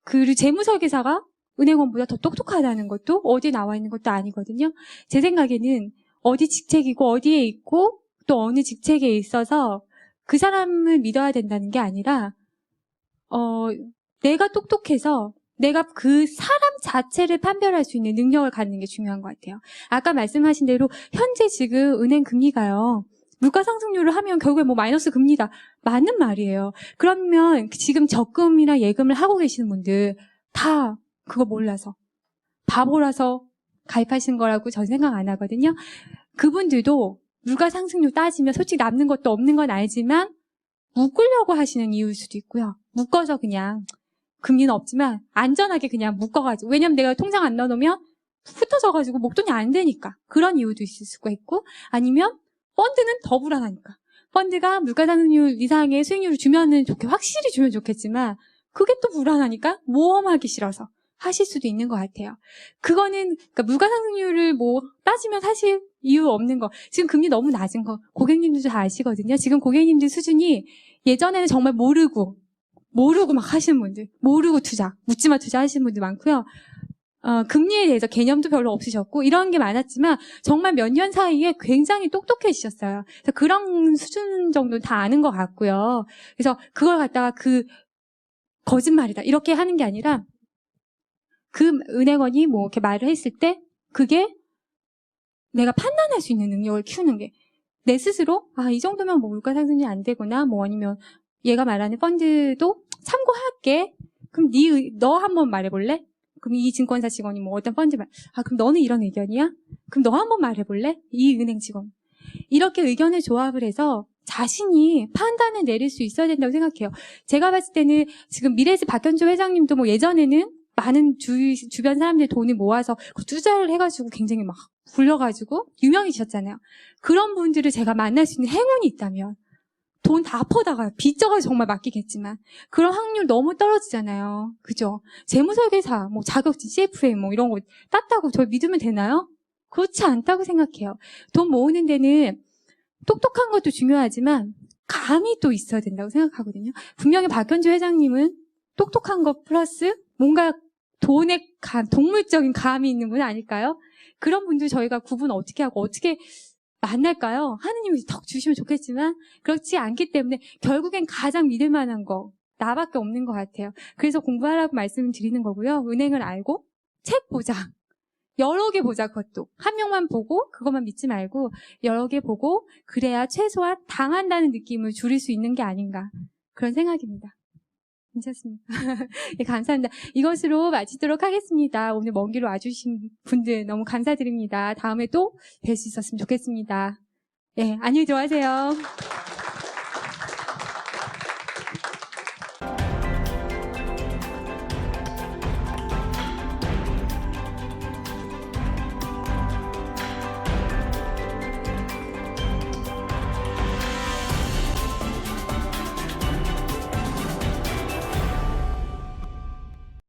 [SPEAKER 1] 그리고 재무설계사가 은행원보다 더 똑똑하다는 것도 어디에 나와 있는 것도 아니거든요. 제 생각에는 어디 직책이고 어디에 있고 또 어느 직책에 있어서 그 사람을 믿어야 된다는 게 아니라 내가 똑똑해서 내가 그 사람 자체를 판별할 수 있는 능력을 갖는 게 중요한 것 같아요. 아까 말씀하신 대로 현재 지금 은행 금리가요. 물가 상승률을 하면 결국에 뭐 마이너스 금리다. 맞는 말이에요. 그러면 지금 적금이나 예금을 하고 계시는 분들 다 그거 몰라서 바보라서 가입하신 거라고 전 생각 안 하거든요. 그분들도 물가 상승률 따지면 솔직히 남는 것도 없는 건 알지만 묶으려고 하시는 이유일 수도 있고요. 묶어서 그냥 금리는 없지만 안전하게 그냥 묶어가지고 왜냐면 내가 통장 안 넣어놓으면 흩어져가지고 목돈이 안 되니까 그런 이유도 있을 수가 있고 아니면 펀드는 더 불안하니까 펀드가 물가상승률 이상의 수익률을 주면은 확실히 주면 좋겠지만 그게 또 불안하니까 모험하기 싫어서 하실 수도 있는 것 같아요. 그거는 그러니까 물가상승률을 뭐 따지면 사실 이유 없는 거 지금 금리 너무 낮은 거 고객님들도 다 아시거든요. 지금 고객님들 수준이 예전에는 정말 모르고 막 하시는 분들, 모르고 묻지마 투자 하시는 분들 많고요. 금리에 대해서 개념도 별로 없으셨고, 이런 게 많았지만, 정말 몇 년 사이에 굉장히 똑똑해지셨어요. 그래서 그런 수준 정도는 다 아는 것 같고요. 그래서 그걸 갖다가 거짓말이다. 이렇게 하는 게 아니라, 그 은행원이 뭐 이렇게 말을 했을 때, 그게 내가 판단할 수 있는 능력을 키우는 게, 내 스스로, 이 정도면 뭐 물가 상승이 안 되구나, 뭐 아니면, 얘가 말하는 펀드도 참고할게. 그럼 너 한번 말해볼래? 그럼 이 증권사 직원이 뭐 어떤 펀드 그럼 너는 이런 의견이야? 그럼 너 한번 말해볼래? 이 은행 직원. 이렇게 의견을 조합을 해서 자신이 판단을 내릴 수 있어야 된다고 생각해요. 제가 봤을 때는 지금 미래에셋 박현주 회장님도 뭐 예전에는 많은 주변 사람들 돈을 모아서 투자를 해가지고 굉장히 막 굴려가지고 유명해지셨잖아요. 그런 분들을 제가 만날 수 있는 행운이 있다면 돈 다 퍼다가 빚져가지고 정말 맡기겠지만 그런 확률 너무 떨어지잖아요. 그죠? 재무설계사, 뭐 자격증, CFA 뭐 이런 거 땄다고 저희 믿으면 되나요? 그렇지 않다고 생각해요. 돈 모으는 데는 똑똑한 것도 중요하지만 감이 또 있어야 된다고 생각하거든요. 분명히 박현주 회장님은 똑똑한 것 플러스 뭔가 돈에 동물적인 감이 있는 분 아닐까요? 그런 분들 저희가 구분 어떻게 하고 어떻게 만날까요? 하느님이 덕 주시면 좋겠지만 그렇지 않기 때문에 결국엔 가장 믿을 만한 거 나밖에 없는 것 같아요. 그래서 공부하라고 말씀을 드리는 거고요. 은행을 알고 책 보자. 여러 개 보자. 그것도 한 명만 보고 그것만 믿지 말고 여러 개 보고 그래야 최소한 당한다는 느낌을 줄일 수 있는 게 아닌가 그런 생각입니다. 괜찮습니까? 네, 감사합니다. 이것으로 마치도록 하겠습니다. 오늘 먼 길 와주신 분들 너무 감사드립니다. 다음에 또 뵐 수 있었으면 좋겠습니다. 네, 안녕히 들어가세요.